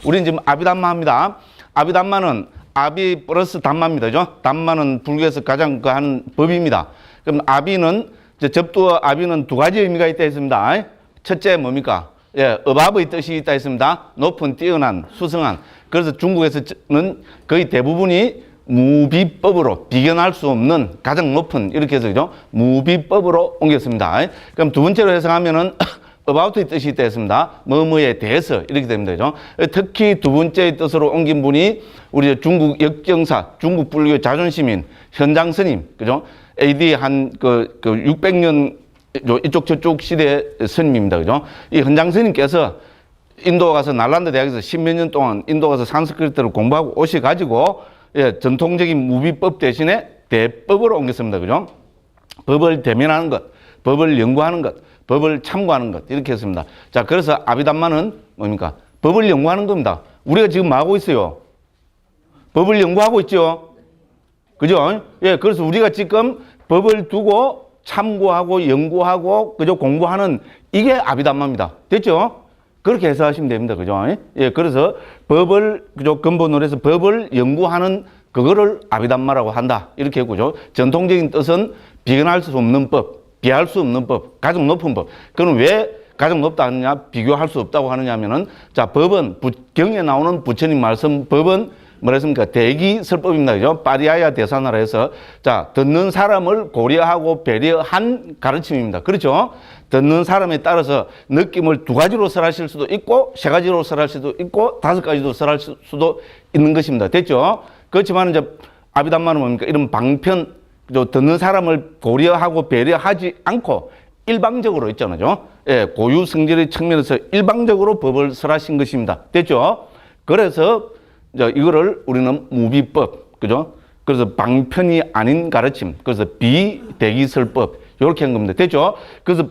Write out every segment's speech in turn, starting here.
우리는 지금 아비담마입니다. 아비담마는 아비 플러스 담마입니다. 그죠? 담마는 불교에서 가장 하는 법입니다. 그럼 아비는, 접두어 아비는 두 가지 의미가 있다 했습니다. 첫째 뭡니까? 예, abov의 뜻이 있다 했습니다. 높은, 뛰어난, 수승한. 그래서 중국에서는 거의 대부분이 무비법으로 비견할 수 없는 가장 높은, 이렇게 해서 그죠? 무비법으로 옮겼습니다. 그럼 두 번째로 해석하면은 about의 뜻이 있다 했습니다. 뭐뭐에 대해서 이렇게 됩니다. 그죠? 특히 두 번째의 뜻으로 옮긴 분이 우리 중국 역정사, 중국 불교 자존심인 현장 스님, 그죠? AD 한 600년 이쪽 저쪽 시대 스님입니다. 그죠? 이 현장 스님께서 인도 가서 날란다 대학에서 십몇 년 동안 인도 가서 산스크리트를 공부하고 오셔가지고 예, 전통적인 무비법 대신에 대법으로 옮겼습니다. 그죠? 법을 대면하는 것, 법을 연구하는 것, 법을 참고하는 것, 이렇게 했습니다. 자, 그래서 아비담마는 뭡니까? 법을 연구하는 겁니다. 우리가 지금 뭐 하고 있어요? 법을 연구하고 있죠? 그죠? 예, 그래서 우리가 지금 법을 두고 참고하고 연구하고, 그죠? 공부하는 이게 아비담마입니다. 됐죠? 그렇게 해석하시면 됩니다. 그죠? 예, 그래서 법을, 그죠? 근본으로 해서 법을 연구하는 그거를 아비담마라고 한다. 이렇게 했고죠. 전통적인 뜻은 비견할 수 없는 법, 비할 수 없는 법, 가장 높은 법. 그럼 왜 가장 높다 하느냐, 비교할 수 없다고 하느냐 하면은, 자, 법은, 경에 나오는 부처님 말씀, 법은 뭐라 했습니까? 대기설법입니다. 그죠? 파리아야 대사나라 해서, 자, 듣는 사람을 고려하고 배려한 가르침입니다. 그렇죠? 듣는 사람에 따라서 느낌을 두 가지로 설하실 수도 있고, 세 가지로 설할 수도 있고, 다섯 가지로 설할 수도 있는 것입니다. 됐죠? 그렇지만 이제 아비담마는 뭡니까? 이런 방편, 듣는 사람을 고려하고 배려하지 않고 일방적으로 있잖아요. 예, 고유 성질의 측면에서 일방적으로 법을 설하신 것입니다. 됐죠? 그래서 이제 이거를 우리는 무비법, 그죠? 그래서 방편이 아닌 가르침, 그래서 비대기설법, 이렇게 한 겁니다. 됐죠? 그래서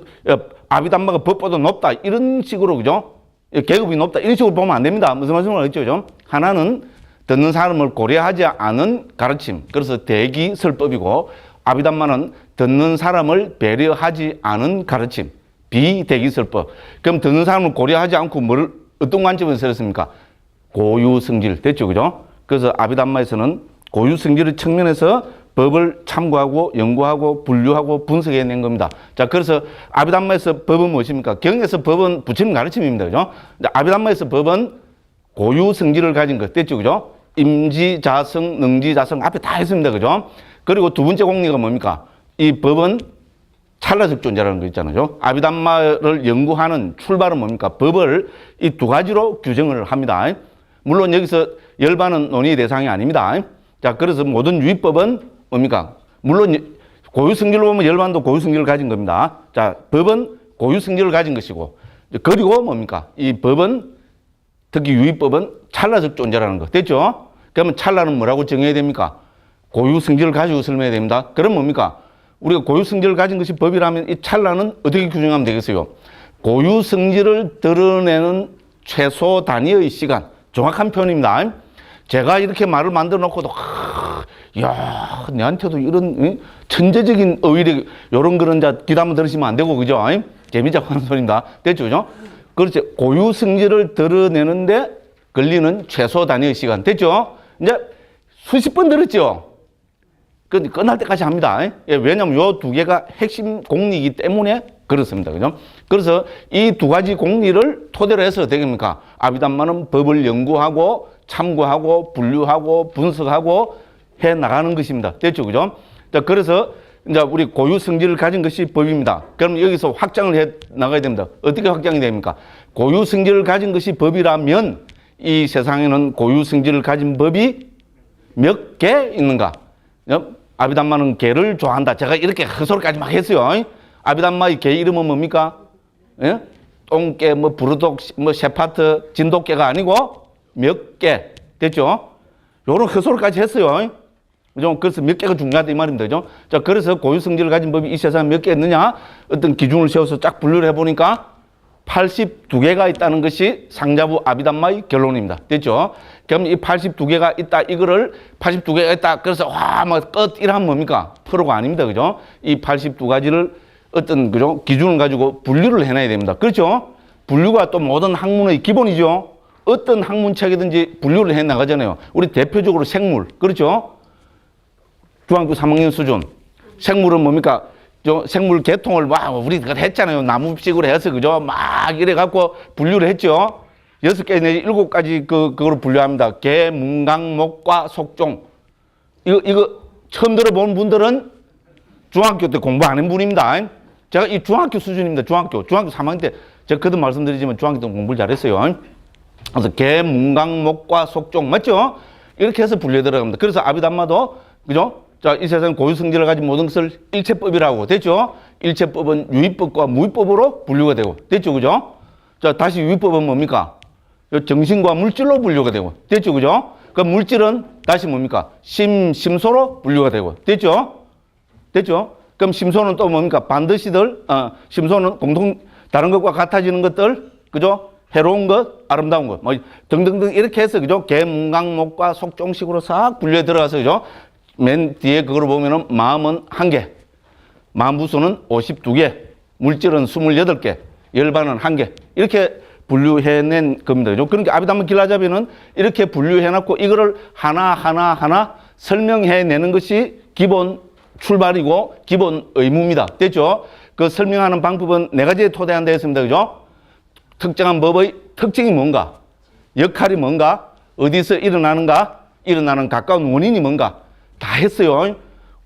아비담마가 법보다 높다, 이런 식으로, 그죠? 계급이 높다, 이런 식으로 보면 안 됩니다. 무슨 말씀을 하겠죠? 그죠? 하나는 듣는 사람을 고려하지 않은 가르침, 그래서 대기설법이고, 아비담마는 듣는 사람을 배려하지 않은 가르침, 비대기설법. 그럼 듣는 사람을 고려하지 않고 어떤 관점에서 설했습니까? 고유성질. 됐죠? 그죠? 그래서 아비담마에서는 고유성질의 측면에서 법을 참고하고 연구하고 분류하고 분석해낸 겁니다. 자, 그래서 아비담마에서 법은 무엇입니까? 경에서 법은 부처님 가르침입니다. 그죠? 아비담마에서 법은 고유성질을 가진 것. 됐죠? 그죠? 임지자성, 능지자성 앞에 다 했습니다. 그죠? 그리고 두 번째 공리가 뭡니까? 이 법은 찰나적 존재라는 거 있잖아요. 아비담마를 연구하는 출발은 뭡니까? 법을 이 두 가지로 규정을 합니다. 물론 여기서 열반은 논의의 대상이 아닙니다. 자, 그래서 모든 유의법은 뭡니까? 물론 고유성질로 보면 열반도 고유성질을 가진 겁니다. 자, 법은 고유성질을 가진 것이고, 그리고 뭡니까? 이 법은, 특히 유의법은 찰나적 존재라는 거. 됐죠? 그러면 찰나는 뭐라고 정해야 됩니까? 고유성질을 가지고 설명해야 됩니다. 그럼 뭡니까? 우리가 고유성질을 가진 것이 법이라면 이 찰나는 어떻게 규정하면 되겠어요? 고유성질을 드러내는 최소 단위의 시간. 정확한 표현입니다. 제가 이렇게 말을 만들어 놓고도, 야, 내한테도 이런 천재적인 어휘력, 이런 그런 기담을 들으시면 안 되고, 그죠? 재미자고 하는 소리입니다. 됐죠? 그죠? 그렇죠. 고유성질을 드러내는데 걸리는 최소 단위의 시간. 됐죠? 이제 수십 번 들었죠? 끝날 때까지 합니다. 예, 왜냐면 요 두 개가 핵심 공리이기 때문에 그렇습니다. 그죠? 그래서 이 두 가지 공리를 토대로 해서 어떻게 됩니까? 아비담마는 법을 연구하고 참고하고 분류하고 분석하고 해 나가는 것입니다. 됐죠? 그죠? 자, 그래서 이제 우리 고유 성질을 가진 것이 법입니다. 그럼 여기서 확장을 해 나가야 됩니다. 어떻게 확장이 됩니까? 고유 성질을 가진 것이 법이라면 이 세상에는 고유 성질을 가진 법이 몇 개 있는가? 아비담마는 개를 좋아한다. 제가 이렇게 헛소리까지 막 했어요. 아비담마의 개 이름은 뭡니까? 예? 똥개, 부르독, 셰파트, 진돗개가 아니고 몇 개. 됐죠? 요런 헛소리까지 했어요. 그죠? 그래서 몇 개가 중요하다 이 말입니다. 그죠? 자, 그래서 고유성질을 가진 법이 이 세상에 몇 개 있느냐? 어떤 기준을 세워서 쫙 분류를 해보니까 82개가 있다는 것이 상자부 아비담마의 결론입니다. 됐죠? 그럼 이 82개가 있다, 이거를 82개가 있다, 그래서 와, 끝, 이러면 뭡니까? 프로가 아닙니다. 그죠? 이 82가지를 어떤, 그죠? 기준을 가지고 분류를 해놔야 됩니다. 그렇죠? 분류가 또 모든 학문의 기본이죠? 어떤 학문책이든지 분류를 해 나가잖아요. 우리 대표적으로 생물, 그렇죠? 중학교 3학년 수준. 생물은 뭡니까? 생물 계통을 막 우리가 했잖아요. 나무식으로 해서, 그죠? 막 이래갖고 분류를 했죠. 6개 내지 7가지 그거로 분류합니다. 개, 문, 강, 목과 속종. 이거 처음 들어본 분들은 중학교 때 공부 안 한 분입니다. 제가 이 중학교 수준입니다. 중학교 3학년 때 제가 거듭 말씀드리지만 중학교 때 공부를 잘했어요. 그래서 개, 문, 강, 목과 속종 맞죠? 이렇게 해서 분류에 들어갑니다. 그래서 아비담마도 그죠? 자, 이 세상 고유 성질을 가진 모든 것을 일체법이라고 됐죠? 일체법은 유의법과 무의법으로 분류가 되고 됐죠, 그죠? 자, 다시 유의법은 뭡니까? 정신과 물질로 분류가 되고 됐죠, 그죠? 그 물질은 다시 뭡니까? 심소로 분류가 되고 됐죠? 됐죠? 그럼 심소는 또 뭡니까? 반드시들 심소는 공통 다른 것과 같아지는 것들, 그죠? 해로운 것, 아름다운 것, 뭐 등등등 이렇게 해서 그죠? 개, 문, 강, 목과 속종식으로 싹 분류에 들어가서 그죠? 맨 뒤에 그걸 보면은 마음은 1개, 마음부수는 52개, 물질은 28개, 열반은 1개 이렇게 분류해낸 겁니다. 그죠? 그러니까 아비담마 길라잡이는 이렇게 분류해놨고 이거를 하나 설명해내는 것이 기본 출발이고 기본 의무입니다. 됐죠? 그 설명하는 방법은 4가지에 토대한다 했습니다. 그죠? 특정한 법의 특징이 뭔가, 역할이 뭔가, 어디서 일어나는가, 일어나는 가까운 원인이 뭔가 다 했어요.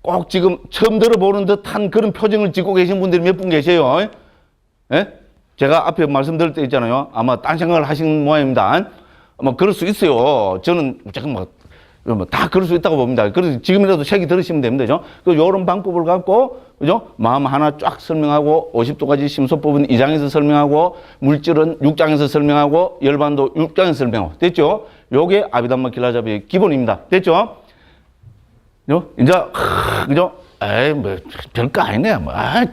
꼭 지금 처음 들어보는 듯한 그런 표정을 짓고 계신 분들이 몇 분 계세요. 예? 제가 앞에 말씀드릴 때 있잖아요. 아마 딴 생각을 하시는 모양입니다. 아마 그럴 수 있어요. 저는 잠깐 다 그럴 수 있다고 봅니다. 그래서 지금이라도 책이 들으시면 됩니다. 그 요런 방법을 갖고, 그죠? 마음 하나 쫙 설명하고, 50도까지 심소법은 2장에서 설명하고, 물질은 6장에서 설명하고, 열반도 6장에서 설명하고. 됐죠? 요게 아비담마 길라잡이의 기본입니다. 됐죠? 이제, 그죠? 에이, 별거 아니네.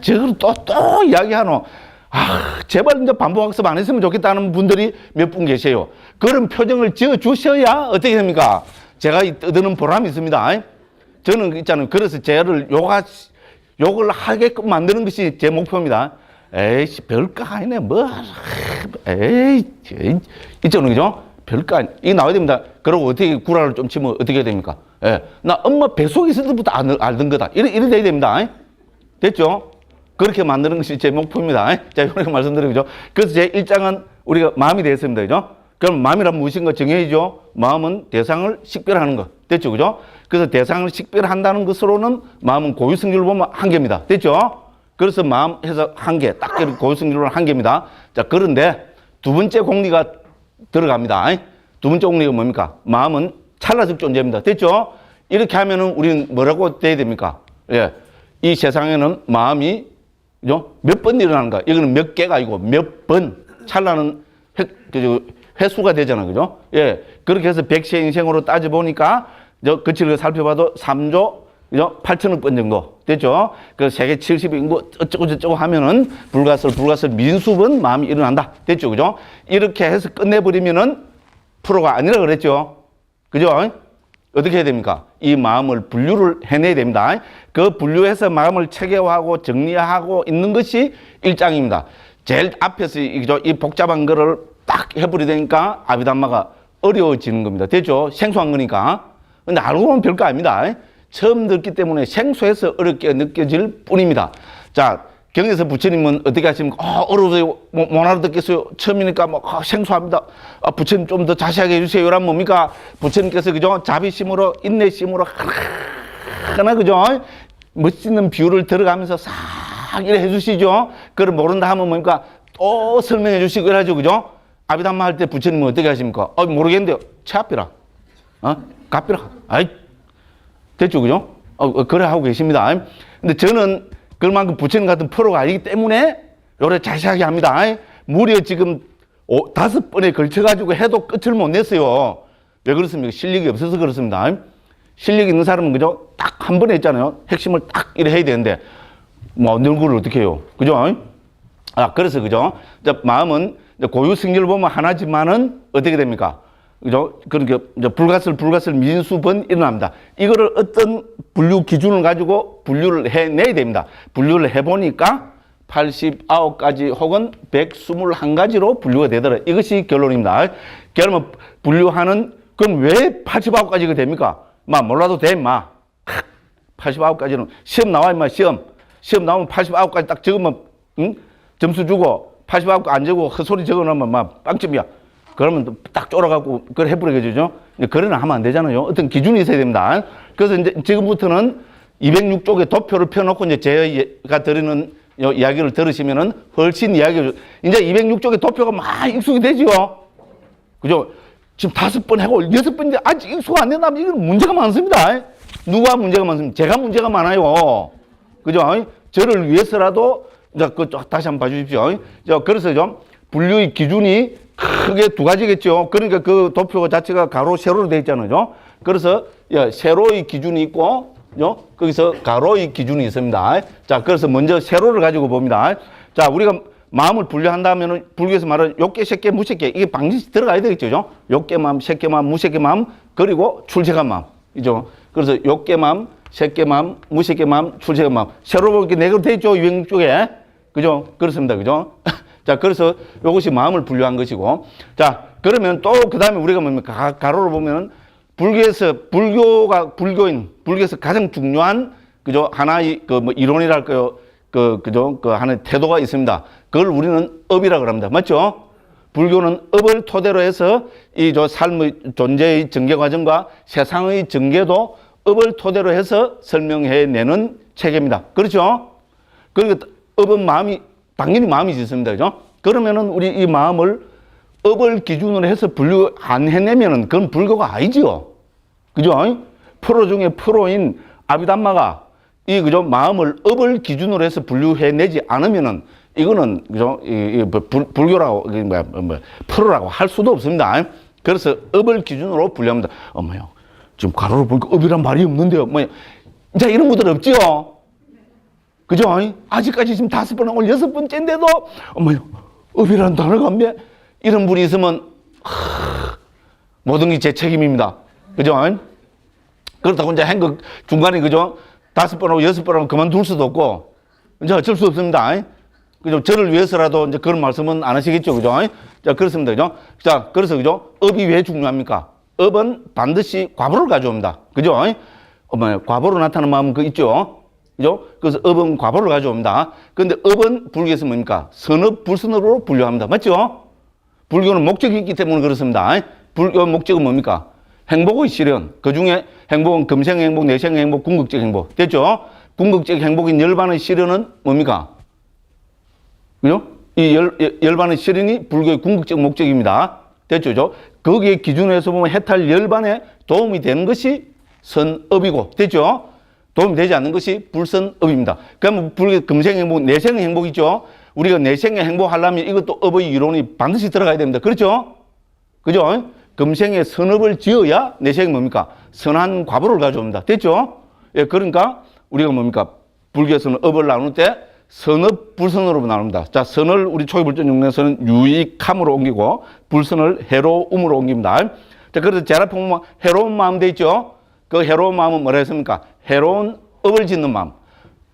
저걸 또 이야기하노. 제발 이제 반복학습 안 했으면 좋겠다는 분들이 몇 분 계세요. 그런 표정을 지어 주셔야 어떻게 됩니까? 제가 떠드는 보람이 있습니다. 저는 있잖아요. 그래서 쟤를 욕을 하게끔 만드는 것이 제 목표입니다. 에이씨, 별거 아니네. 있잖아요. 그죠? 별거 아니. 이게 나와야 됩니다. 그리고 어떻게 구라를 좀 치면 어떻게 해야 됩니까? 예. 나 엄마 뱃속에 있을 때부터 알던 거다. 이래 돼야 됩니다. 됐죠? 그렇게 만드는 것이 제 목표입니다. 자, 이렇게 말씀드리죠. 그래서 제 1장은 우리가 마음이 되었습니다. 그죠? 그럼 마음이란 무엇인가 정해야죠. 마음은 대상을 식별하는 것. 됐죠? 그죠? 그래서 대상을 식별한다는 것으로는 마음은 고유성질을 보면 1개입니다. 됐죠? 그래서 마음 해서 1개. 딱 고유성질로는 1개입니다. 자, 그런데 두 번째 공리가 들어갑니다. 두 번째 공리가 뭡니까? 마음은 찰나적 존재입니다. 됐죠? 이렇게 하면은 우리는 뭐라고 돼야 됩니까? 예. 이 세상에는 마음이 그죠? 몇 번 일어나는가? 이거는 몇 개가 아니고 몇 번. 찰나는 횟수가 되잖아. 그죠? 예. 그렇게 해서 백세 인생으로 따져보니까, 거치를 살펴봐도 3조, 그죠? 8천억 번 정도. 됐죠? 그 세계 70인구 어쩌고저쩌고 하면은 불가설 민수번 마음이 일어난다. 됐죠? 그죠? 이렇게 해서 끝내버리면은 프로가 아니라 그랬죠? 그죠? 어떻게 해야 됩니까? 이 마음을 분류를 해내야 됩니다. 그 분류해서 마음을 체계화하고 정리하고 있는 것이 1장입니다. 제일 앞에서 이 복잡한 거를 딱 해버리니까 아비담마가 어려워지는 겁니다. 됐죠? 생소한 거니까. 근데 알고 보면 별거 아닙니다. 처음 듣기 때문에 생소해서 어렵게 느껴질 뿐입니다. 자, 경에서 부처님은 어떻게 하십니까? 어려워서 못 알아듣겠어요. 처음이니까 생소합니다. 부처님 좀 더 자세하게 해주세요. 이란 뭡니까? 부처님께서 그죠? 자비심으로, 인내심으로 하나 그죠? 멋있는 비유를 들어가면서 싹 이래 해주시죠. 그걸 모른다 하면 뭡니까? 또 설명해 주시고 이러죠. 그죠? 아비담마 할 때 부처님은 어떻게 하십니까? 모르겠는데요. 채합비라. 값비라. 됐죠. 그죠? 그래 하고 계십니다. 근데 저는 그만큼 부처님 같은 프로가 아니기 때문에 요래 자세하게 합니다. 무려 지금 5번에 걸쳐가지고 해도 끝을 못 냈어요. 왜 그렇습니까? 실력이 없어서 그렇습니다. 실력 있는 사람은 그죠? 딱 한 번에 했잖아요. 핵심을 딱 이래 해야 되는데 늘고를 어떻게 해요? 그죠? 그래서 그죠? 마음은 고유 승리를 보면 하나지만은 어떻게 됩니까? 그죠? 그러니까 불가설 민수번 일어납니다. 이거를 어떤 분류 기준을 가지고 분류를 해내야 됩니다. 분류를 해보니까 89가지 혹은 121가지로 분류가 되더라. 이것이 결론입니다. 그러면 분류하는, 그럼 왜 89가지가 됩니까? 몰라도 돼, 89가지는 시험 나와, 시험 나오면 89가지 딱 적으면, 응? 점수 주고, 89가 안 적고 헛소리 적어 놓으면 빵점이야. 그러면 딱 쫄아갖고 그걸 해버리겠죠. 그래는 하면 안 되잖아요. 어떤 기준이 있어야 됩니다. 그래서 이제 지금부터는 206쪽에 도표를 펴놓고 이제 제가 드리는 이야기를 들으시면은 훨씬 이제 206쪽에 도표가 막 익숙이 되죠. 그죠? 지금 5번 하고 6번인데 아직 익숙 안 된다면 이건 문제가 많습니다. 누가 문제가 많습니까? 제가 문제가 많아요. 그죠? 저를 위해서라도, 다시 한번 봐주십시오. 그래서 좀 분류의 기준이 크게 2가지겠죠. 그러니까 그 도표 자체가 가로, 세로로 되어 있잖아요. 그래서 세로의 기준이 있고, 거기서 가로의 기준이 있습니다. 자, 그래서 먼저 세로를 가지고 봅니다. 자, 우리가 마음을 분류한다면은, 불교에서 말하는 욕계, 색계, 무색계, 이게 방지시 들어가야 되겠죠. 욕계 마음, 색계 마음, 무색계 마음, 그리고 출세간 마음. 이죠. 그래서 욕계 마음, 색계 마음, 무색계 마음, 출세간 마음. 세로로 이렇게 4개로 되어 있죠. 206쪽에. 그죠? 그렇습니다. 그죠? 자, 그래서 이것이 마음을 분류한 것이고. 자, 그러면 또 그 다음에 우리가 뭡니까? 가로를 보면은, 불교에서 가장 중요한, 그죠? 하나의 이론이랄까요? 그죠? 하나의 태도가 있습니다. 그걸 우리는 업이라고 합니다. 맞죠? 불교는 업을 토대로 해서 삶의 존재의 전개 과정과 세상의 전개도 업을 토대로 해서 설명해내는 체계입니다. 그렇죠? 그러니까 업은 당연히 마음이 있습니다. 그죠? 그러면은 우리 이 마음을 업을 기준으로 해서 분류 안 해내면은 그건 불교가 아니죠. 그죠? 프로 중에 프로인 아비담마가 그죠? 마음을 업을 기준으로 해서 분류해내지 않으면은 이거는, 그죠? 불교라고, 프로라고 할 수도 없습니다. 그래서 업을 기준으로 분류합니다. 어머요. 지금 가로로 보니까 업이란 말이 없는데요. 자, 이런 분들 없죠? 그죠? 아직까지 지금 5번, 오늘 6번째인데도, 어머요. 업이라는 단어가 없네. 이런 분이 있으면, 모든 게 제 책임입니다. 그죠? 그렇다고 이제 중간에, 그죠? 5번하고 6번하고 그만둘 수도 없고, 이제 어쩔 수 없습니다. 그죠? 저를 위해서라도 이제 그런 말씀은 안 하시겠죠. 그죠? 자, 그렇습니다. 그죠? 자, 그래서, 그죠? 업이 왜 중요합니까? 업은 반드시 과보를 가져옵니다. 그죠? 과보로 나타나는 마음은 있죠? 그죠? 그래서 업은 과보를 가져옵니다. 그런데 업은 불교에서 뭡니까? 선업, 불선업으로 분류합니다. 맞죠? 불교는 목적이 있기 때문에 그렇습니다. 불교 목적은 뭡니까? 행복의 실현. 그 중에 행복은 금생의 행복, 내생의 행복, 궁극적 행복. 됐죠? 궁극적 행복인 열반의 실현은 뭡니까? 그죠? 이 열반의 실현이 불교의 궁극적 목적입니다. 됐죠? 거기에 기준에서 보면 해탈 열반에 도움이 되는 것이 선업이고, 됐죠? 도움이 되지 않는 것이 불선업입니다. 그러면 불교 금생의 행복, 내생의 행복이죠? 우리가 내생의 행복하려면 이것도 업의 이론이 반드시 들어가야 됩니다. 그렇죠? 그죠? 금생의 선업을 지어야 내생이 뭡니까? 선한 과보를 가져옵니다. 됐죠? 예, 그러니까 우리가 뭡니까? 불교에서는 업을 나눌 때 선업, 불선으로 나눕니다. 자, 선을 우리 초기불전 용례에서는 유익함으로 옮기고, 불선을 해로움으로 옮깁니다. 자, 그래서 제라품 보면 해로운 마음 돼 있죠? 그 해로운 마음은 뭐라 했습니까? 해로운 업을 짓는 마음.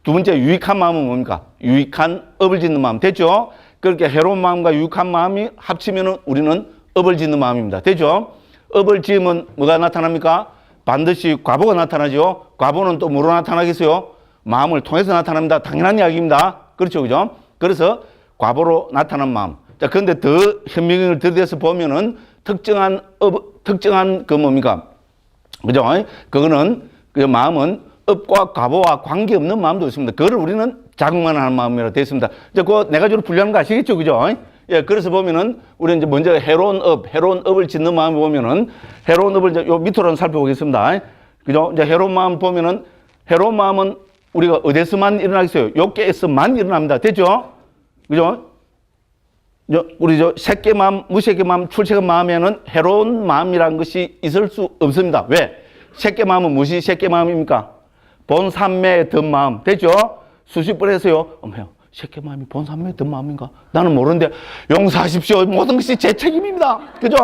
두 번째, 유익한 마음은 뭡니까? 유익한 업을 짓는 마음. 됐죠? 그렇게 해로운 마음과 유익한 마음이 합치면은 우리는 업을 짓는 마음입니다. 됐죠? 업을 지으면 뭐가 나타납니까? 반드시 과보가 나타나죠? 과보는 또 뭐로 나타나겠어요? 마음을 통해서 나타납니다. 당연한 이야기입니다. 그렇죠, 그죠? 그래서 과보로 나타난 마음. 자, 그런데 더 현명을 들여서 보면은 특정한 뭡니까? 그죠? 그거는, 그 마음은 업과 과보와 관계없는 마음도 있습니다. 그거를 우리는 자극만 하는 마음이라고 되어 있습니다. 이제 그 네 가지로 분류하는 거 아시겠죠, 그죠? 예, 그래서 보면은, 우리 이제 먼저 해로운 업을 짓는 마음을 보면은, 해로운 업을 이제 요 밑으로 살펴보겠습니다. 그죠? 이제 해로운 마음 보면은, 해로운 마음은 우리가 어디서만 일어나겠어요? 욕계에서만 일어납니다. 됐죠? 그죠? 우리 색계 마음, 무색계 마음, 출세계 마음에는 해로운 마음이라는 것이 있을 수 없습니다. 왜? 색계 마음은 무엇이 색계 마음입니까? 본삼매의 든 마음. 됐죠? 수십 번 해서요. 어머요, 색계 마음이 본삼매의 든 마음인가? 나는 모르는데 용서하십시오. 모든 것이 제 책임입니다. 그죠?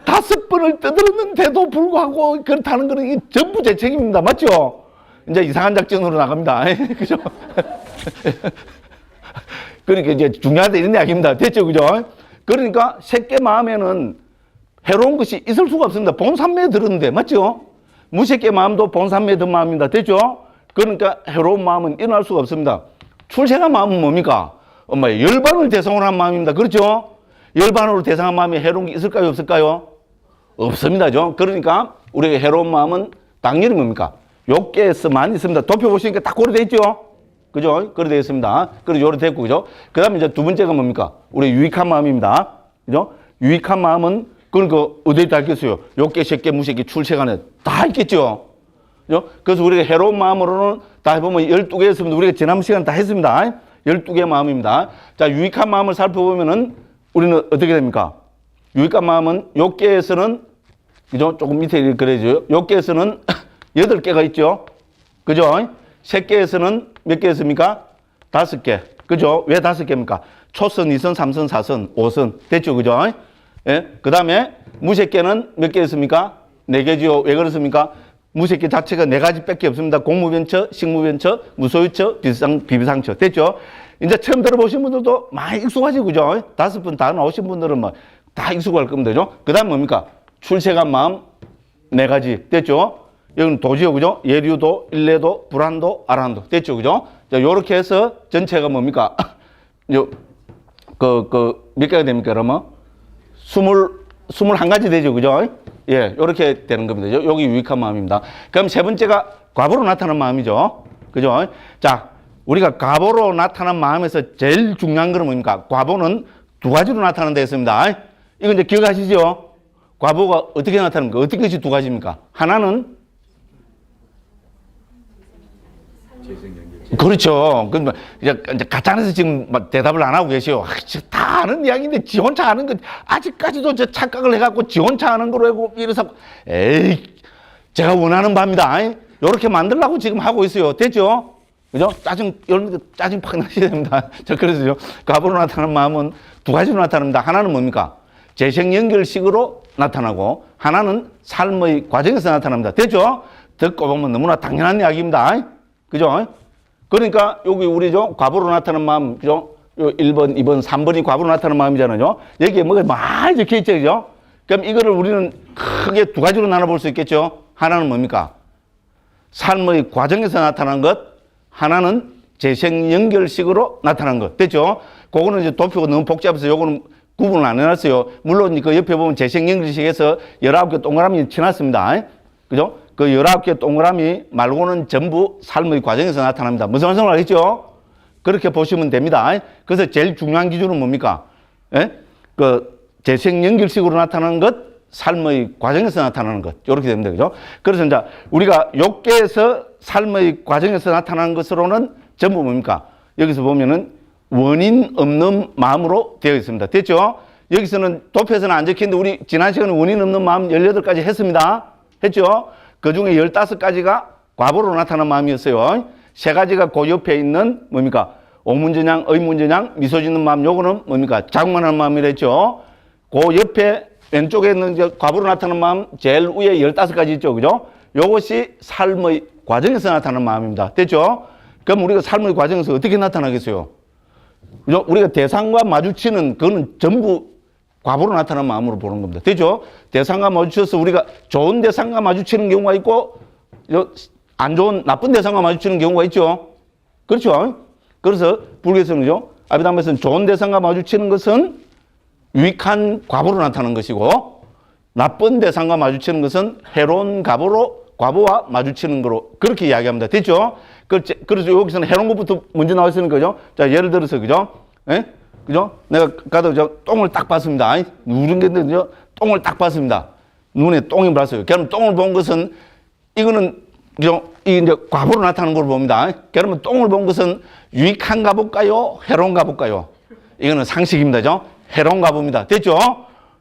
5번을 떠들었는데도 불구하고 그렇다는 것은 전부 제 책임입니다. 맞죠? 이제 이상한 작전으로 나갑니다. 그죠? 그러니까 이제 중요하다 이런 이야기입니다. 됐죠, 그죠? 그러니까 새끼 마음에는 해로운 것이 있을 수가 없습니다. 본산매에 들었는데, 맞죠? 무새끼 마음도 본산매에 든 마음입니다. 됐죠? 그러니까 해로운 마음은 일어날 수가 없습니다. 출생한 마음은 뭡니까? 열반을 대상으로 한 마음입니다. 그렇죠? 열반으로 대상한 마음이 해로운 게 있을까요? 없을까요? 없습니다. 그러니까 우리가 해로운 마음은 당연히 뭡니까? 욕계에서만 있습니다. 도표 보시니까 딱 고려되어 있죠? 그죠? 고려되어 있습니다. 그래서 요로 됐고, 그죠? 그 다음에 이제 두 번째가 뭡니까? 우리 유익한 마음입니다. 그죠? 유익한 마음은, 그러니까 어디에 다 있겠어요? 욕계, 색계, 무색계, 출세간에 다 있겠죠? 그죠? 그래서 우리가 해로운 마음으로는 다 해보면 12개 있습니다. 우리가 지난 시간에 다 했습니다. 12개의 마음입니다. 자, 유익한 마음을 살펴보면은 우리는 어떻게 됩니까? 유익한 마음은 욕계에서는, 그죠? 조금 밑에 그려져요. 욕계에서는 8개가 있죠? 그죠? 색계에서는 몇 개 있습니까? 5개. 그죠? 왜 5개입니까? 초선, 2선, 3선, 4선, 5선. 됐죠? 그죠? 예? 그 다음에 무색계는 몇 개 있습니까? 4개지요. 왜 그렇습니까? 무색계 자체가 4가지 밖에 없습니다. 공무변처, 식무변처, 무소유처, 비비상처. 됐죠? 이제 처음 들어보신 분들도 많이 익숙하지, 그죠? 5분 다 나오신 분들은 뭐 다 익숙할 겁니다. 그죠? 그 다음 뭡니까? 출세간 마음 4가지. 됐죠? 여기는 도지요, 그죠? 예류도, 일례도, 불안도, 아란도. 됐죠, 그죠? 자, 요렇게 해서 전체가 뭡니까? 몇 개가 됩니까, 그러면? 21가지 되죠, 그죠? 예, 요렇게 되는 겁니다. 여기 유익한 마음입니다. 그럼 세 번째가 과보로 나타나는 마음이죠. 그죠? 자, 우리가 과보로 나타난 마음에서 제일 중요한 건 뭡니까? 과보는 2가지로 나타나는 데 있습니다. 이거 이제 기억하시죠? 과보가 어떻게 나타나는가? 어떻게 것이 2가지입니까? 하나는 그렇죠. 그럼 이제 가짜에서 지금 대답을 안 하고 계시오. 다 아는 이야기인데 지 혼자 아는 거 아직까지도 저 착각을 해갖고 지 혼자 아는 거로 하고 이래서 에이 제가 원하는 바입니다. 이렇게 만들려고 지금 하고 있어요. 됐죠? 그죠? 여러분들 짜증 팍 나셔야 됩니다. 저 그래서요. 과보로 나타나는 마음은 2가지로 나타납니다. 하나는 뭡니까? 재생 연결식으로 나타나고 하나는 삶의 과정에서 나타납니다. 됐죠? 듣고 보면 너무나 당연한 이야기입니다. 그죠? 그러니까 여기 우리죠? 과보로 나타나는 마음, 그죠? 요 1번, 2번, 3번이 과보로 나타나는 마음이잖아요. 여기에 뭐가 많이 적혀 있죠, 그죠? 그럼 이거를 우리는 크게 2가지로 나눠볼 수 있겠죠? 하나는 뭡니까? 삶의 과정에서 나타난 것, 하나는 재생 연결식으로 나타난 것. 됐죠? 그거는 이제 도표가 너무 복잡해서 요거는 구분을 안 해놨어요. 물론 그 옆에 보면 재생 연결식에서 19개 동그라미 쳐놨습니다. 그죠? 그 19개 동그라미 말고는 전부 삶의 과정에서 나타납니다. 무슨 말씀을 알겠죠? 그렇게 보시면 됩니다. 그래서 제일 중요한 기준은 뭡니까? 예? 그 재생 연결식으로 나타나는 것, 삶의 과정에서 나타나는 것. 이렇게 됩니다. 그죠? 그래서 이제 우리가 욕계에서 삶의 과정에서 나타나는 것으로는 전부 뭡니까? 여기서 보면은 원인 없는 마음으로 되어 있습니다. 됐죠? 여기서는 도표에서는 안 적혔는데 우리 지난 시간에 원인 없는 마음 18가지 했습니다. 했죠? 그 중에 15가지가 과보로 나타난 마음이었어요. 3가지가 그 옆에 있는 뭡니까? 오문전향, 의문전향, 미소 짓는 마음, 요거는 뭡니까? 자국만하는 마음이라 했죠? 그 옆에 왼쪽에 있는 이제 과보로 나타나는 마음, 제일 위에 15가지 있죠. 그죠? 요것이 삶의 과정에서 나타나는 마음입니다. 됐죠? 그럼 우리가 삶의 과정에서 어떻게 나타나겠어요? 그죠? 우리가 대상과 마주치는 그거는 전부 과보로 나타나는 마음으로 보는 겁니다. 됐죠? 대상과 마주쳐서 우리가 좋은 대상과 마주치는 경우가 있고, 안 좋은, 나쁜 대상과 마주치는 경우가 있죠? 그렇죠? 그래서 불교에서는요, 아비담에서는 좋은 대상과 마주치는 것은 유익한 과보로 나타나는 것이고, 나쁜 대상과 마주치는 것은 해로운 과보와 마주치는 거로 그렇게 이야기합니다. 됐죠? 그래서 여기서는 해로운 것부터 먼저 나와 있으니까, 그죠? 자, 예를 들어서, 그죠? 예? 그죠? 내가 가도 똥을 딱 봤습니다. 누른 게 있는데, 똥을 딱 봤습니다. 눈에 똥이 봤어요. 그러면 똥을 본 것은, 이거는, 그죠? 이게 이제 과보로 나타나는 걸 봅니다. 그러면 똥을 본 것은 유익한가 볼까요? 해로운가 볼까요? 이거는 상식입니다. 그죠? 해로운가 봅니다. 됐죠?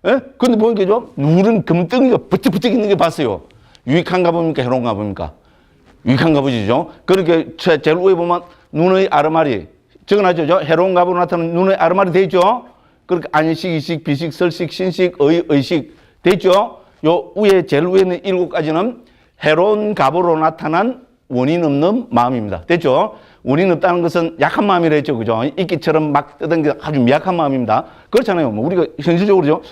예? 근데 보니까, 그죠? 누른 금덩이가 부쩍부쩍 있는 게 봤어요. 유익한가 봅니까? 해로운가 봅니까? 유익한가 보시죠? 그렇게 제일 위에 보면 눈의 아르마리. 적어놨죠? 해로운 과보로 나타나는 눈의 아르마리 돼 있죠? 그렇게 안식, 이식, 비식, 설식, 신식, 의식 돼 있죠? 요 위에, 제일 위에 있는 7가지는 해로운 과보로 나타난 원인 없는 마음입니다. 됐죠? 원인 없다는 것은 약한 마음이라 했죠. 그죠? 이끼처럼 막 뜨던 게 아주 미약한 마음입니다. 그렇잖아요. 뭐 우리가 현실적으로죠.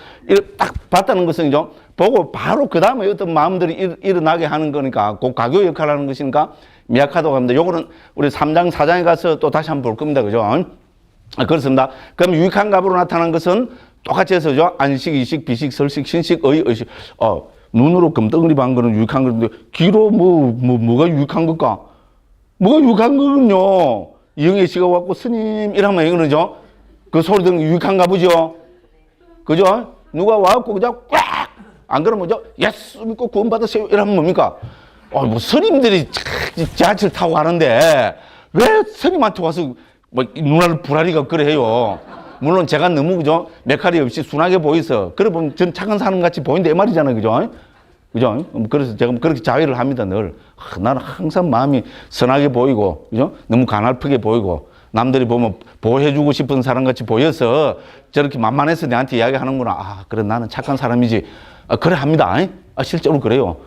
딱 봤다는 것은요. 보고 바로 그 다음에 어떤 마음들이 일어나게 하는 거니까 그 가교 역할을 하는 것이니까 미약하다고 합니다. 요거는 우리 3장, 4장에 가서 또 다시 한번 볼 겁니다. 그죠? 그렇습니다. 그럼 유익한 값으로 나타난 것은 똑같이 해서죠. 안식, 이식, 비식, 설식, 신식, 의식. 눈으로 금덩어리 반 거는 유익한 건데, 귀로 뭐가 유익한 걸까? 뭐가 유익한 거군요. 이영애 씨가 왔고, 스님, 이러면 이거는죠. 그 소리 듣는 게 유익한가 보죠. 그죠? 누가 와갖고 그냥 꽉! 안 그러면 예수 믿고 구원받으세요. 이러면 뭡니까? 뭐 스님들이 지하철 타고 가는데, 왜 스님한테 와서 뭐 눈알 불알이가 그래 해요. 물론 제가 너무 그죠 메카리 없이 순하게 보여서 그래 보면 전 착한 사람 같이 보이는데 이 말이잖아요. 그죠? 그죠? 그래서 제가 그렇게 자위를 합니다. 늘 나는 항상 마음이 선하게 보이고 그죠? 너무 가냘프게 보이고 남들이 보면 보호해주고 싶은 사람 같이 보여서 저렇게 만만해서 내한테 이야기하는구나. 그래 나는 착한 사람이지. 그래 합니다. 실제로 그래요.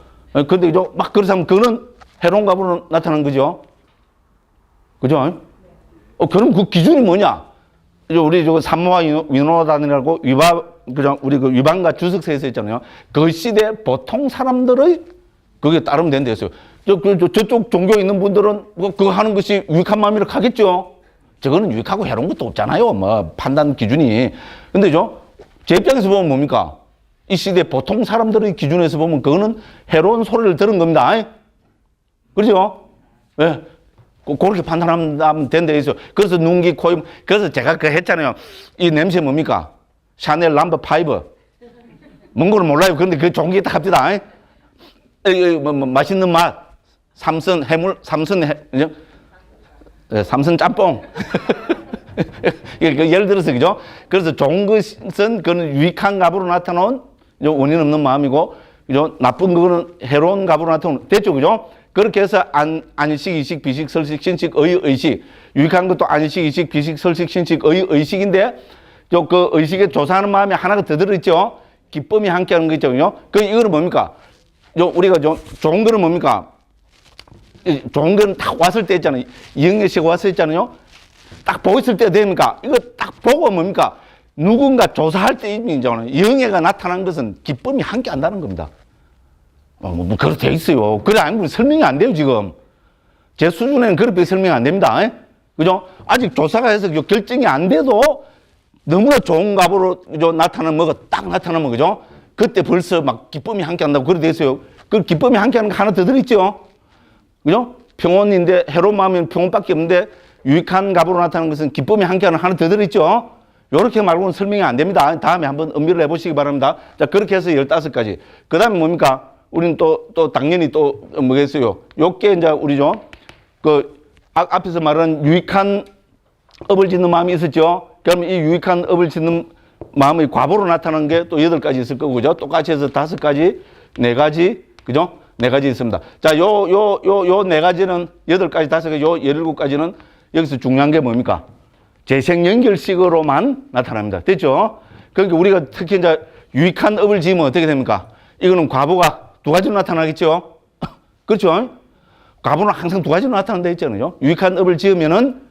근데 막 그런 사람 그거는 해로운 값으로 나타난 거죠. 그죠? 그럼 그 기준이 뭐냐? 우리 삼모와 위노단이라고 그냥 우리 그 위반과 주석서에서 있잖아요. 그 시대 보통 사람들의 그게 따르면 된다 했어요. 저쪽 종교에 있는 분들은 뭐 그거 하는 것이 유익한 마음이라 하겠죠. 저거는 유익하고 해로운 것도 없잖아요. 뭐 판단 기준이. 근데 제 입장에서 보면 뭡니까? 이 시대 보통 사람들의 기준에서 보면 그거는 해로운 소리를 들은 겁니다. 그렇죠? 예. 그렇게 판단하면 된다 해서 그래서 눈기, 코, 그래서 제가 그 했잖아요. 이 냄새 뭡니까? 샤넬 넘버 5. 뭔 거는 몰라요. 그런데 그 종기에 딱 합니다. 뭐 맛있는 맛. 삼선 해물, 삼선 짬뽕. 예를 들어서, 그죠? 그래서 좋은 것은 그는 유익한 값으로 나타나는 원인 없는 마음이고, 그죠? 나쁜 거는 해로운 값으로 나타나는, 됐죠? 그죠? 그렇게 해서 안식, 이식, 비식, 설식, 신식, 의식. 유익한 것도 안식, 이식, 비식, 설식, 신식, 의식인데, 그 의식에 조사하는 마음이 하나가 더 들어있죠? 기쁨이 함께하는 거 있죠? 이거는 뭡니까? 우리가 좋은 거는 뭡니까? 좋은 거는 딱 왔을 때 있잖아요. 이영애 씨가 왔을 때 있잖아요. 딱 보고 있을 때 됩니까? 이거 딱 보고 뭡니까? 누군가 조사할 때 있잖아요. 이영애가 나타난 것은 기쁨이 함께 한다는 겁니다. 뭐 그렇게 돼 있어요. 그래 아니면 설명이 안 돼요 지금. 제 수준에는 그렇게 설명이 안 됩니다. 그죠? 아직 조사가 해서 결정이 안 돼도 너무나 좋은 값으로 나타나는 뭐가 딱 나타나면 그죠? 그때 벌써 막 기쁨이 함께한다고 그렇게 돼 있어요. 그 기쁨이 함께하는 거 하나 더 들어있죠. 그죠? 평온인데 해로운 마음은 평온밖에 없는데 유익한 값으로 나타나는 것은 기쁨이 함께하는 하나 더 들어있죠. 요렇게 말고는 설명이 안 됩니다. 다음에 한번 음미를 해보시기 바랍니다. 자, 그렇게 해서 15가지. 그 다음에 뭡니까? 우리는 또 당연히 또 뭐겠어요? 요게 이제 우리죠. 앞에서 말한 유익한 업을 짓는 마음이 있었죠. 그러면 이 유익한 업을 짓는 마음의 과보로 나타나는 게 또 8가지 있을 거고, 그죠? 똑같이 해서 5가지, 4가지, 그죠? 4가지 있습니다. 자, 요 4가지는 8가지, 5가지, 요 17가지는 여기서 중요한 게 뭡니까? 재생연결식으로만 나타납니다. 됐죠? 그러니까 우리가 특히 이제 유익한 업을 지으면 어떻게 됩니까? 이거는 과보가 2가지로 나타나겠죠? 그렇죠? 과보는 항상 2가지로 나타난다 했잖아요. 유익한 업을 지으면은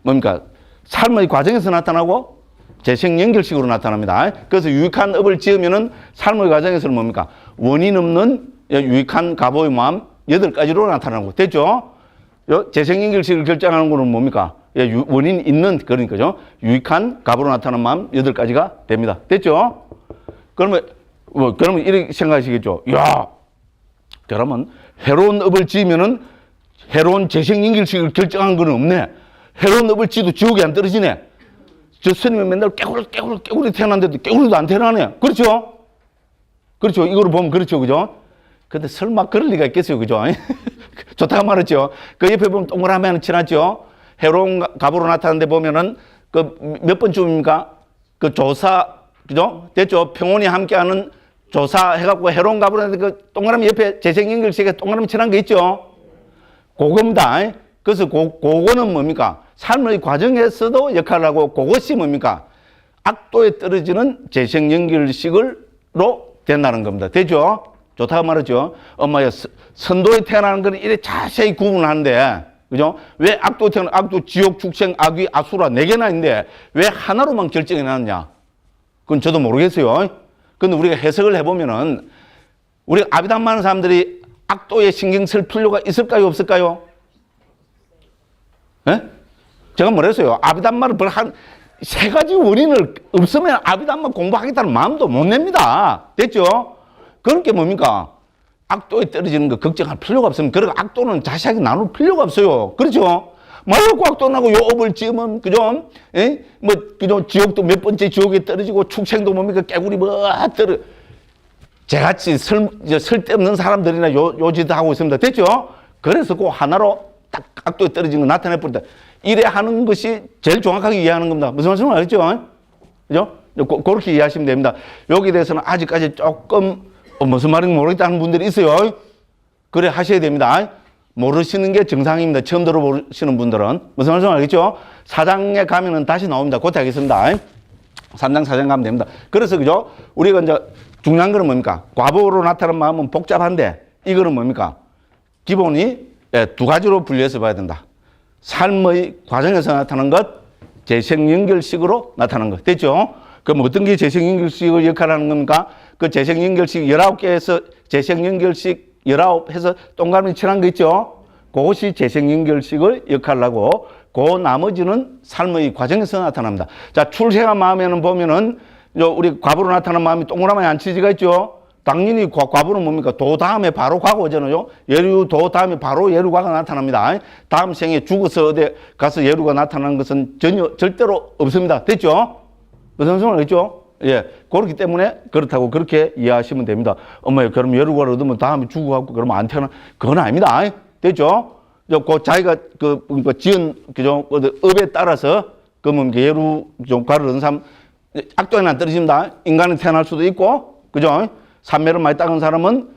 뭡니까? 삶의 과정에서 나타나고 재생연결식으로 나타납니다. 그래서 유익한 업을 지으면은 삶의 과정에서는 뭡니까? 원인 없는 유익한 과보의 마음 8가지로 나타나고. 됐죠? 재생연결식을 결정하는 거는 뭡니까? 원인 있는, 그러니까죠. 유익한 값으로 나타나는 마음 8가지가 됩니다. 됐죠? 그러면 이렇게 생각하시겠죠. 야, 그러면 해로운 업을 지으면은 해로운 재생연결식을 결정한 건 없네. 해로운 업을 지도 지옥에 안 떨어지네. 저 스님은 맨날 깨구리 태어났는데도 깨구리도 안 태어나네. 그렇죠? 그렇죠. 이거를 보면 그렇죠. 그죠? 근데 설마 그럴 리가 있겠어요. 그죠? 좋다고 말했죠. 그 옆에 보면 동그라미 하나 칠하죠. 해로운 값으로 나타나는데 보면은 그 몇 번쯤입니까? 그 조사, 그죠? 됐죠? 평온이 함께하는 조사 해갖고 해로운 값으로 하는데 그 동그라미 옆에 재생연결식에 동그라미 칠한 게 있죠? 그겁니다. 그래서 그거는 뭡니까? 삶의 과정에서도 역할을 하고 그것이 뭡니까? 악도에 떨어지는 재생연결식으로 된다는 겁니다. 되죠? 좋다고 말하죠. 선도에 태어나는 건 이래 자세히 구분하는데, 그죠? 왜 악도 태어나, 악도, 지옥, 축생, 악귀, 아수라 4개나 있는데 왜 하나로만 결정이 나느냐? 그건 저도 모르겠어요. 근데 우리가 해석을 해보면은 우리가 아비담 많은 사람들이 악도에 신경 쓸 필요가 있을까요? 없을까요? 예? 제가 뭐랬어요? 아비담마를 한 3가지 원인을 없으면 아비담마 공부하겠다는 마음도 못 냅니다. 됐죠? 그런 게 뭡니까? 악도에 떨어지는 거 걱정할 필요가 없습니다. 그리고 악도는 자세하게 나눌 필요가 없어요. 그렇죠? 말로 악도 나고 요 업을 지으면, 그죠? 예? 그죠? 지옥도 몇 번째 지옥에 떨어지고 축생도 뭡니까? 깨구리 저같이 쓸데없는 사람들이나 요 짓 하고 있습니다. 됐죠? 그래서 그 하나로 딱 악도에 떨어진 거 나타내버린다. 이래 하는 것이 제일 정확하게 이해하는 겁니다. 무슨 말씀을 알겠죠? 그죠? 그렇게 이해하시면 됩니다. 여기에 대해서는 아직까지 조금 무슨 말인지 모르겠다는 분들이 있어요. 그래 하셔야 됩니다. 모르시는 게 정상입니다. 처음 들어보시는 분들은. 무슨 말씀을 알겠죠? 4장에 가면은 다시 나옵니다. 그때 하겠습니다. 3장, 4장 가면 됩니다. 그래서 그죠? 우리가 이제 중요한 거는 뭡니까? 과보로 나타나는 마음은 복잡한데 이거는 뭡니까? 기본이 2가지로 분류해서 봐야 된다. 삶의 과정에서 나타나는 것, 재생연결식으로 나타나는 것. 됐죠? 그럼 어떤 게 재생연결식의 역할을 하는 겁니까? 그 재생연결식 19개에서 재생연결식 19 해서 동그라미 칠한 거 있죠? 그것이 재생연결식을 역할을 하고 그 나머지는 삶의 과정에서 나타납니다. 자, 출생한 마음에는 보면은 우리 과부로 나타나는 마음이 동그라미 안 치지가 있죠? 당연히 과부는 뭡니까? 도 다음에 바로 과가 오잖아요. 예류 도 다음에 바로 예류과가 나타납니다. 다음 생에 죽어서 어디 가서 예류가 나타나는 것은 절대로 없습니다. 됐죠? 무슨 소리를 했죠? 예. 그렇기 때문에 그렇다고 그렇게 이해하시면 됩니다. 그럼 예류과를 얻으면 다음에 죽어갖고 그러면 안 태어나. 그건 아닙니다. 됐죠? 자기가 지은, 그죠? 업에 따라서 그러면 예류과를 얻은 사람 악도에 안 떨어집니다. 인간은 태어날 수도 있고, 그죠? 삼매를 많이 닦은 사람은,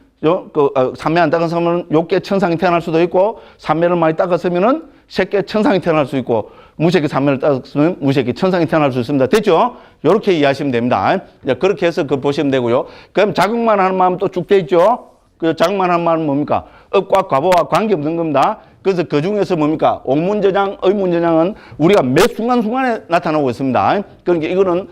삼매 안 닦은 사람은 욕계 천상이 태어날 수도 있고, 삼매를 많이 닦았으면은 색계 천상이 태어날 수 있고, 무색계 삼매를 닦았으면 무색계 천상이 태어날 수 있습니다. 됐죠? 이렇게 이해하시면 됩니다. 그렇게 해서 보시면 되고요. 그럼 자극만 하는 마음 또 쭉 돼 있죠? 그 자극만 하는 마음은 뭡니까? 업과 과보와 관계없는 겁니다. 그래서 그 중에서 뭡니까? 옥문저장, 의문저장은 우리가 매 순간순간에 나타나고 있습니다. 그러니까 이거는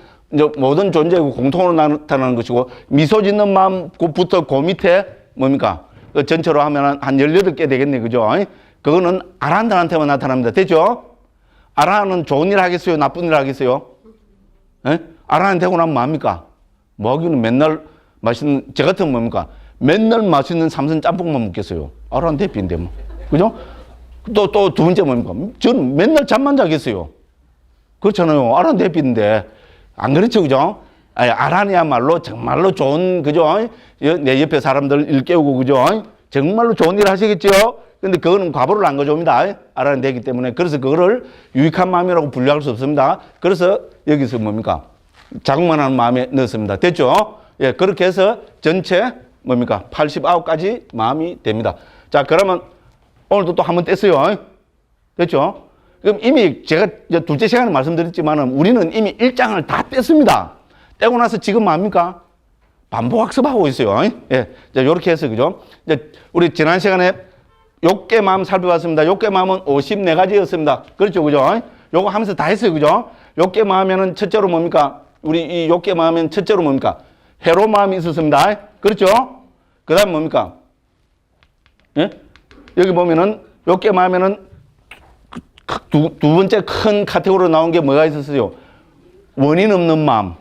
모든 존재고 공통으로 나타나는 것이고, 미소 짓는 마음부터 그 밑에 뭡니까? 전체로 하면 한 18개 되겠네. 그죠? 그거는 아라한테만 나타납니다. 됐죠? 아라한은 좋은 일 하겠어요? 나쁜 일 하겠어요? 아라한 되고 나면 뭡니까? 먹이는 맨날 맛있는, 저 같으면 뭡니까? 맨날 맛있는 삼선 짬뽕만 먹겠어요. 아라한 대비인데 뭐. 그죠? 또 두 번째 뭡니까? 저는 맨날 잠만 자겠어요. 그렇잖아요. 아라한 대비인데. 안 그렇죠, 그죠? 아란이야말로 정말로 좋은, 그죠? 내 옆에 사람들 일깨우고, 그죠? 정말로 좋은 일 하시겠죠? 근데 그거는 과보를 안 가져옵니다. 아란이 되기 때문에. 그래서 그거를 유익한 마음이라고 분류할 수 없습니다. 그래서 여기서 뭡니까? 자극만 하는 마음에 넣었습니다. 됐죠? 예, 그렇게 해서 전체 뭡니까? 89가지 마음이 됩니다. 자, 그러면 오늘도 또 한 번 뗐어요. 됐죠? 그럼 이미 제가 둘째 시간에 말씀드렸지만 우리는 이미 1장을 다 뺐습니다. 떼고 나서 지금 뭡니까? 반복 학습하고 있어요. 예. 이렇게 해서, 그죠? 이제 우리 지난 시간에 욕계 마음 살펴봤습니다. 욕계 마음은 54가지였습니다. 그렇죠, 그죠? 요거 하면서 다 했어요, 그죠? 욕계 마음에는 첫째로 뭡니까? 우리 이 욕계 마음에는 첫째로 뭡니까? 해로 마음이 있었습니다. 그렇죠? 그 다음 뭡니까? 예? 여기 보면은 욕계 마음에는 두 번째 큰 카테고리로 나온 게 뭐가 있었어요? 원인 없는 마음.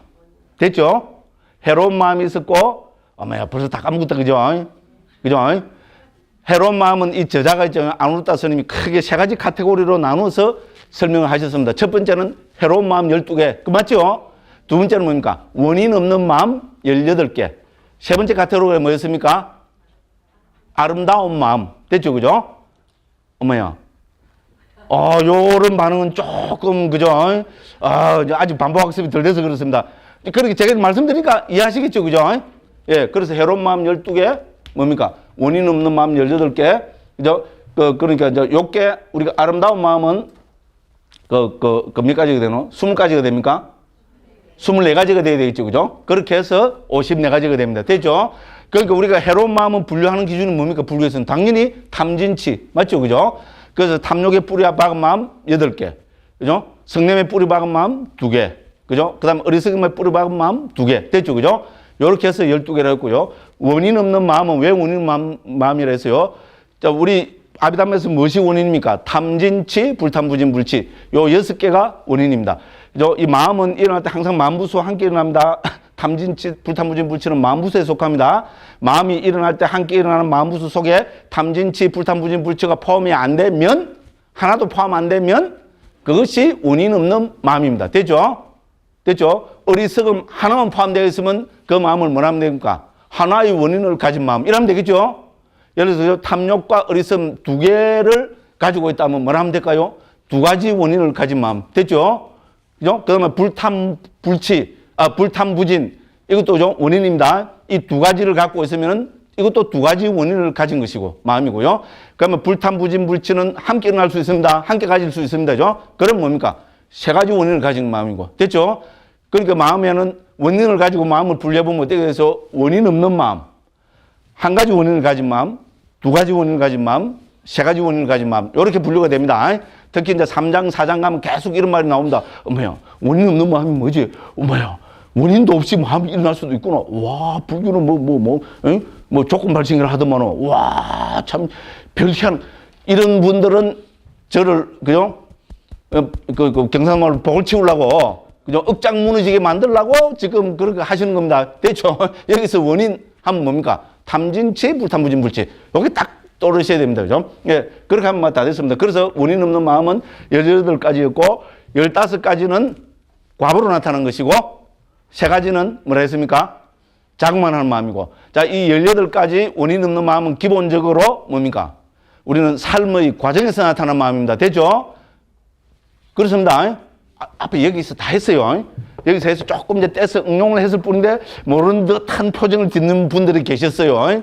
됐죠? 해로운 마음이 있었고, 벌써 다 까먹었다, 그죠? 그죠? 해로운 마음은 이 저자가 있죠. 아누르타 스님이 크게 3가지 카테고리로 나눠서 설명을 하셨습니다. 첫 번째는 해로운 마음 12개. 그 맞죠? 두 번째는 뭡니까? 원인 없는 마음 18개. 세 번째 카테고리가 뭐였습니까? 아름다운 마음. 됐죠? 그죠? 요런 반응은 조금, 그죠? 아직 반복학습이 덜 돼서 그렇습니다. 그렇게 제가 말씀드리니까 이해하시겠죠? 그죠? 예, 그래서 해로운 마음 12개, 뭡니까? 원인 없는 마음 18개, 그죠? 그러니까, 이제 요게, 우리가 아름다운 마음은, 몇 가지가 되노? 20가지가 됩니까? 24가지가 돼야 되겠죠? 그죠? 그렇게 해서 54가지가 됩니다. 됐죠? 그러니까 우리가 해로운 마음은 분류하는 기준은 뭡니까? 불교에서는 당연히 탐진치. 맞죠? 그죠? 그래서 탐욕의 뿌리 박은 마음 8개. 그죠? 성냄의 뿌리 박은 마음 2개. 그죠? 그 다음 어리석음의 뿌리 박은 마음 2개. 됐죠? 그죠? 요렇게 해서 12개를 했고요. 원인 없는 마음은 왜 원인 마음이라 했어요? 자, 우리 아비담에서 무엇이 원인입니까? 탐진치, 불탐부진, 불치. 요 6개가 원인입니다. 그죠? 이 마음은 일어날 때 항상 만부수와 함께 일어납니다. 탐진치, 불탐부진, 불치는 만부수에 속합니다. 마음이 일어날 때 함께 일어나는 만부수 속에 탐진치, 불탐부진, 불치가 포함이 안 되면, 하나도 포함 안 되면 그것이 원인 없는 마음입니다. 됐죠? 됐죠? 어리석음 하나만 포함되어 있으면 그 마음을 뭐라 하면 됩니까? 하나의 원인을 가진 마음. 이러면 되겠죠? 예를 들어서 탐욕과 어리석음 2개를 가지고 있다면 뭐라 하면 될까요? 2가지 원인을 가진 마음. 됐죠? 그죠? 그 다음에 불탐부진. 이것도 좀 원인입니다. 이 2가지를 갖고 있으면은 이것도 2가지 원인을 가진 것이고, 마음이고요. 그러면 불탐부진, 불치는 함께 일어날 수 있습니다. 함께 가질 수 있습니다. 그죠? 그럼 뭡니까? 3가지 원인을 가진 마음이고. 됐죠? 그러니까 마음에는 원인을 가지고 마음을 분류해보면 어떻게 돼서 원인 없는 마음, 1가지 원인을 가진 마음, 2가지 원인을 가진 마음, 3가지 원인을 가진 마음, 이렇게 분류가 됩니다. 특히 이제 3장, 4장 가면 계속 이런 말이 나옵니다. 어머야, 원인 없는 마음이 뭐지? 어머야, 원인도 없이 마음이 일어날 수도 있구나. 와, 불교는 뭐 조건 발생을 하더만, 와, 참, 별희한, 이런 분들은 저를, 그죠? 경상말로 복을 치우려고, 그죠? 억장 무너지게 만들려고 지금 그렇게 하시는 겁니다. 됐죠? 여기서 원인 하면 뭡니까? 탐진치, 불탐부진, 불치. 여기 딱 떠오르셔야 됩니다. 그죠? 예, 그렇게 하면 다 됐습니다. 그래서 원인 없는 마음은 18가지였고, 15가지는 과보로 나타난 것이고, 3가지는 뭐라 했습니까? 자극만 하는 마음이고. 자, 이 18가지 원인 없는 마음은 기본적으로 뭡니까? 우리는 삶의 과정에서 나타나는 마음입니다. 됐죠? 그렇습니다. 앞에 여기서 다 했어요. 여기서 해서 조금 이제 떼서 응용을 했을 뿐인데 모르는 듯한 표정을 짓는 분들이 계셨어요.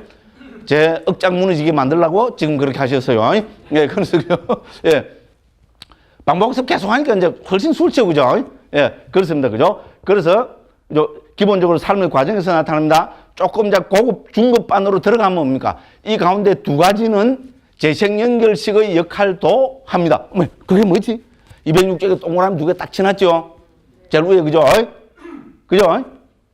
제 억장 무너지게 만들려고 지금 그렇게 하셨어요. 예, 그래서 예, 반복해서 계속 하니까 이제 훨씬 술취죠, 그죠? 예, 그렇습니다, 그죠? 그래서 기본적으로 삶의 과정에서 나타납니다. 조금 이제 고급 중급반으로 들어가면 뭡니까? 이 가운데 2가지는 재생연결식의 역할도 합니다. 그게 뭐지? 206개가 동그라미 2개 딱 치놨죠? 제일 위에, 그죠? 그죠?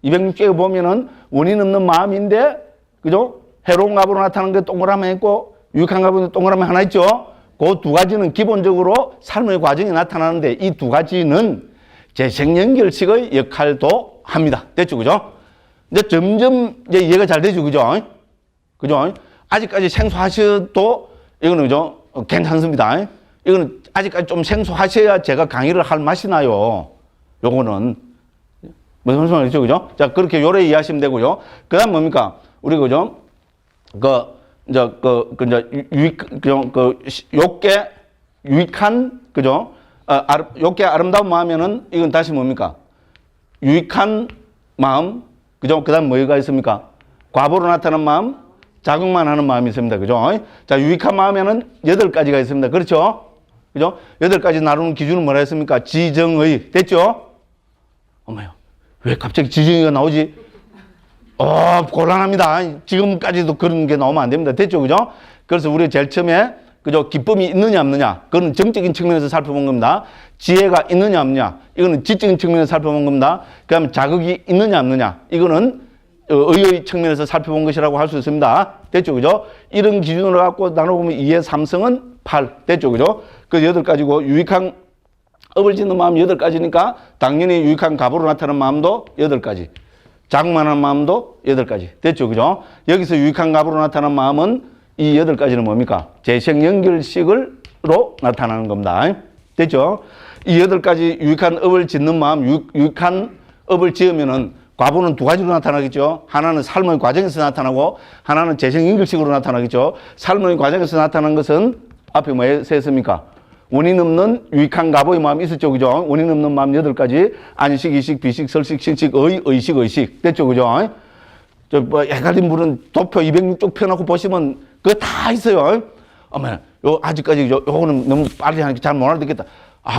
206개가 보면은 원인 없는 마음인데, 그죠? 해로운 값으로 나타나는 게 동그라미 있고, 유익한 값으로 동그라미 하나 있죠? 그 2가지는 기본적으로 삶의 과정이 나타나는데, 이 2가지는 재생연결식의 역할도 합니다. 됐죠? 그죠? 이제 점점 이제 이해가 잘 되죠? 그죠? 그죠? 아직까지 생소하셔도, 이거는 그죠? 괜찮습니다. 이거는 아직까지 좀 생소하셔야 제가 강의를 할 맛이 나요. 요거는. 무슨 말이죠? 그죠? 자, 그렇게 요래 이해하시면 되고요. 그 다음 뭡니까? 우리, 그죠? 욕계, 유익한, 그죠? 욕계 아름다운 마음에는 이건 다시 뭡니까? 유익한 마음, 그죠? 그 다음 뭐가 있습니까? 과보로 나타나는 마음, 자극만 하는 마음이 있습니다. 그죠? 자, 유익한 마음에는 8가지가 있습니다. 그렇죠? 그죠? 8가지 나누는 기준은 뭐라 했습니까? 지정의. 됐죠? 어머요. 왜 갑자기 지정의가 나오지? 곤란합니다. 지금까지도 그런 게 나오면 안 됩니다. 됐죠? 그죠? 그래서 우리가 제일 처음에, 그죠? 기쁨이 있느냐, 없느냐. 그건 정적인 측면에서 살펴본 겁니다. 지혜가 있느냐, 없느냐. 이거는 지적인 측면에서 살펴본 겁니다. 그 다음에 자극이 있느냐, 없느냐. 이거는 의의 측면에서 살펴본 것이라고 할 수 있습니다. 됐죠? 그죠? 이런 기준으로 갖고 나눠보면 2의 3성은 8. 됐죠? 그죠? 그 8가지고 유익한 업을 짓는 마음 8가지니까 당연히 유익한 갑으로 나타나는 마음도 8가지. 자극만 하는 마음도 8가지. 됐죠? 그죠? 여기서 유익한 갑으로 나타나는 마음은 이 8가지는 뭡니까? 재생연결식으로 나타나는 겁니다. 됐죠? 이 8가지 유익한 업을 짓는 마음, 유익한 업을 지으면은 과보는 2가지로 나타나겠죠. 하나는 삶의 과정에서 나타나고 하나는 재생연결식으로 나타나겠죠. 삶의 과정에서 나타나는 것은 앞에 뭐에 쓰였습니까? 원인 없는 유익한 과보의 마음이 있었죠. 그죠? 원인 없는 마음 8가지. 안식, 이식, 비식, 설식, 실식, 의식, 의식. 됐죠. 그죠? 헷갈린 분은 도표 206쪽 펴놓고 보시면 그거 다 있어요. 어머나, 아직까지 요거는 너무 빨리 하니까 잘 못 알아듣겠다.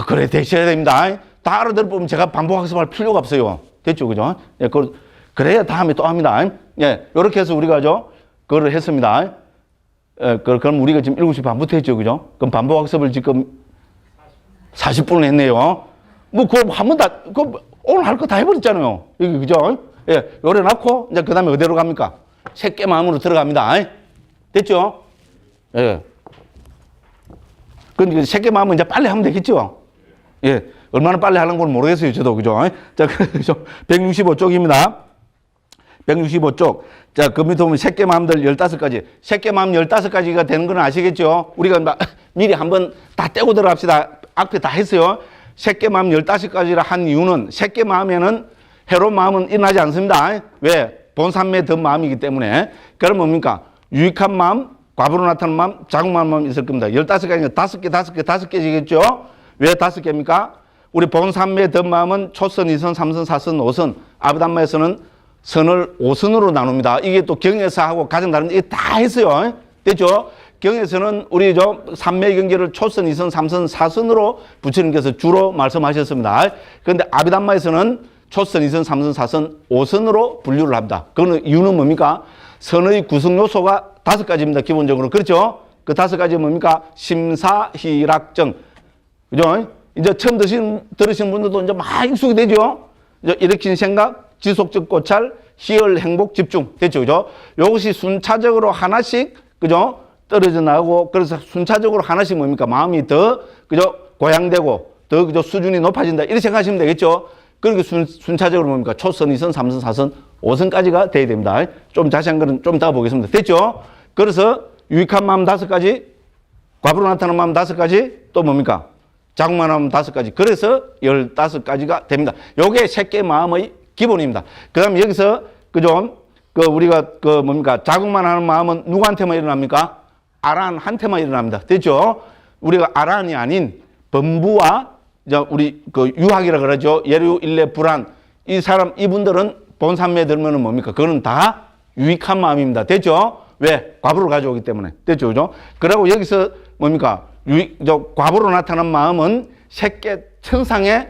그래, 되셔야 됩니다. 다 알아들어보면 제가 반복학습할 필요가 없어요. 됐죠. 그죠? 예, 그래야 다음에 또 합니다. 예, 요렇게 해서 우리가 그거를 했습니다. 예, 그럼 우리가 지금 7시 반부터 했죠. 그죠? 그럼 반복학습을 지금 40분을 했네요. 뭐, 그거 한 번 다, 오늘 할 거 다 해버렸잖아요. 여기, 그죠? 예, 요래 놨고, 이제 그 다음에 어디로 갑니까? 새끼 마음으로 들어갑니다. 됐죠? 예. 그럼 새끼 마음은 이제 빨리 하면 되겠죠? 예. 얼마나 빨리 하는 건 모르겠어요. 저도. 그죠? 자, 165쪽입니다. 165쪽. 자, 그 밑에 보면 새끼 마음들 15가지. 새끼 마음 15가지가 되는 건 아시겠죠? 우리가 미리 한번 다 떼고 들어갑시다. 앞에 다 했어요. 새끼 마음 15가지를 한 이유는 새끼 마음에는 해로운 마음은 일어나지 않습니다. 왜? 본산매 더 마음이기 때문에. 그럼 뭡니까? 유익한 마음, 과부로 나타나는 마음, 자궁만 마음 있을 겁니다. 15가지니까 5개지겠죠? 왜 5개입니까? 우리 본산매 더 마음은 초선, 2선, 3선, 4선, 5선. 아비담마에서는 선을 5선으로 나눕니다. 이게 또 경에서하고 가장 다른데 이게 다 했어요. 됐죠? 경에서는 우리 삼매 경계를 초선, 2선, 3선, 4선으로 부처님께서 주로 말씀하셨습니다. 그런데 아비담마에서는 초선, 2선, 3선, 4선, 5선으로 분류를 합니다. 그거는 이유는 뭡니까? 선의 구성 요소가 5가지입니다. 기본적으로. 그렇죠? 그 5가지 뭡니까? 심사, 희락정. 그죠? 이제 처음 들으신 분들도 이제 막 익숙이 되죠? 이제 일으킨 생각, 지속적 고찰, 희열, 행복, 집중. 됐죠? 그죠? 이것이 순차적으로 하나씩, 그죠? 떨어져 나오고, 그래서 순차적으로 하나씩 뭡니까? 마음이 더, 그죠? 고양되고, 더, 그죠? 수준이 높아진다. 이렇게 생각하시면 되겠죠? 그렇게 순차적으로 뭡니까? 초선, 2선, 3선, 4선, 5선까지가 돼야 됩니다. 좀 자세한 거는 좀 이따가 보겠습니다. 됐죠? 그래서 유익한 마음 5가지, 과부로 나타나는 마음 5가지, 또 뭡니까? 자궁만 하면 5가지. 그래서 15가지가 됩니다. 요게 새끼 마음의 기본입니다. 그 다음에 여기서, 그죠? 우리가, 뭡니까? 자궁만 하는 마음은 누구한테만 일어납니까? 아란한테만 일어납니다. 됐죠? 우리가 아란이 아닌 범부와, 우리, 유학이라 그러죠. 예류, 일례, 불안. 이분들은 본산매에 들면은 뭡니까? 그거는 다 유익한 마음입니다. 됐죠? 왜? 과부를 가져오기 때문에. 됐죠? 그죠? 그리고 여기서 뭡니까? 과부로 나타난 마음은 새끼 천상에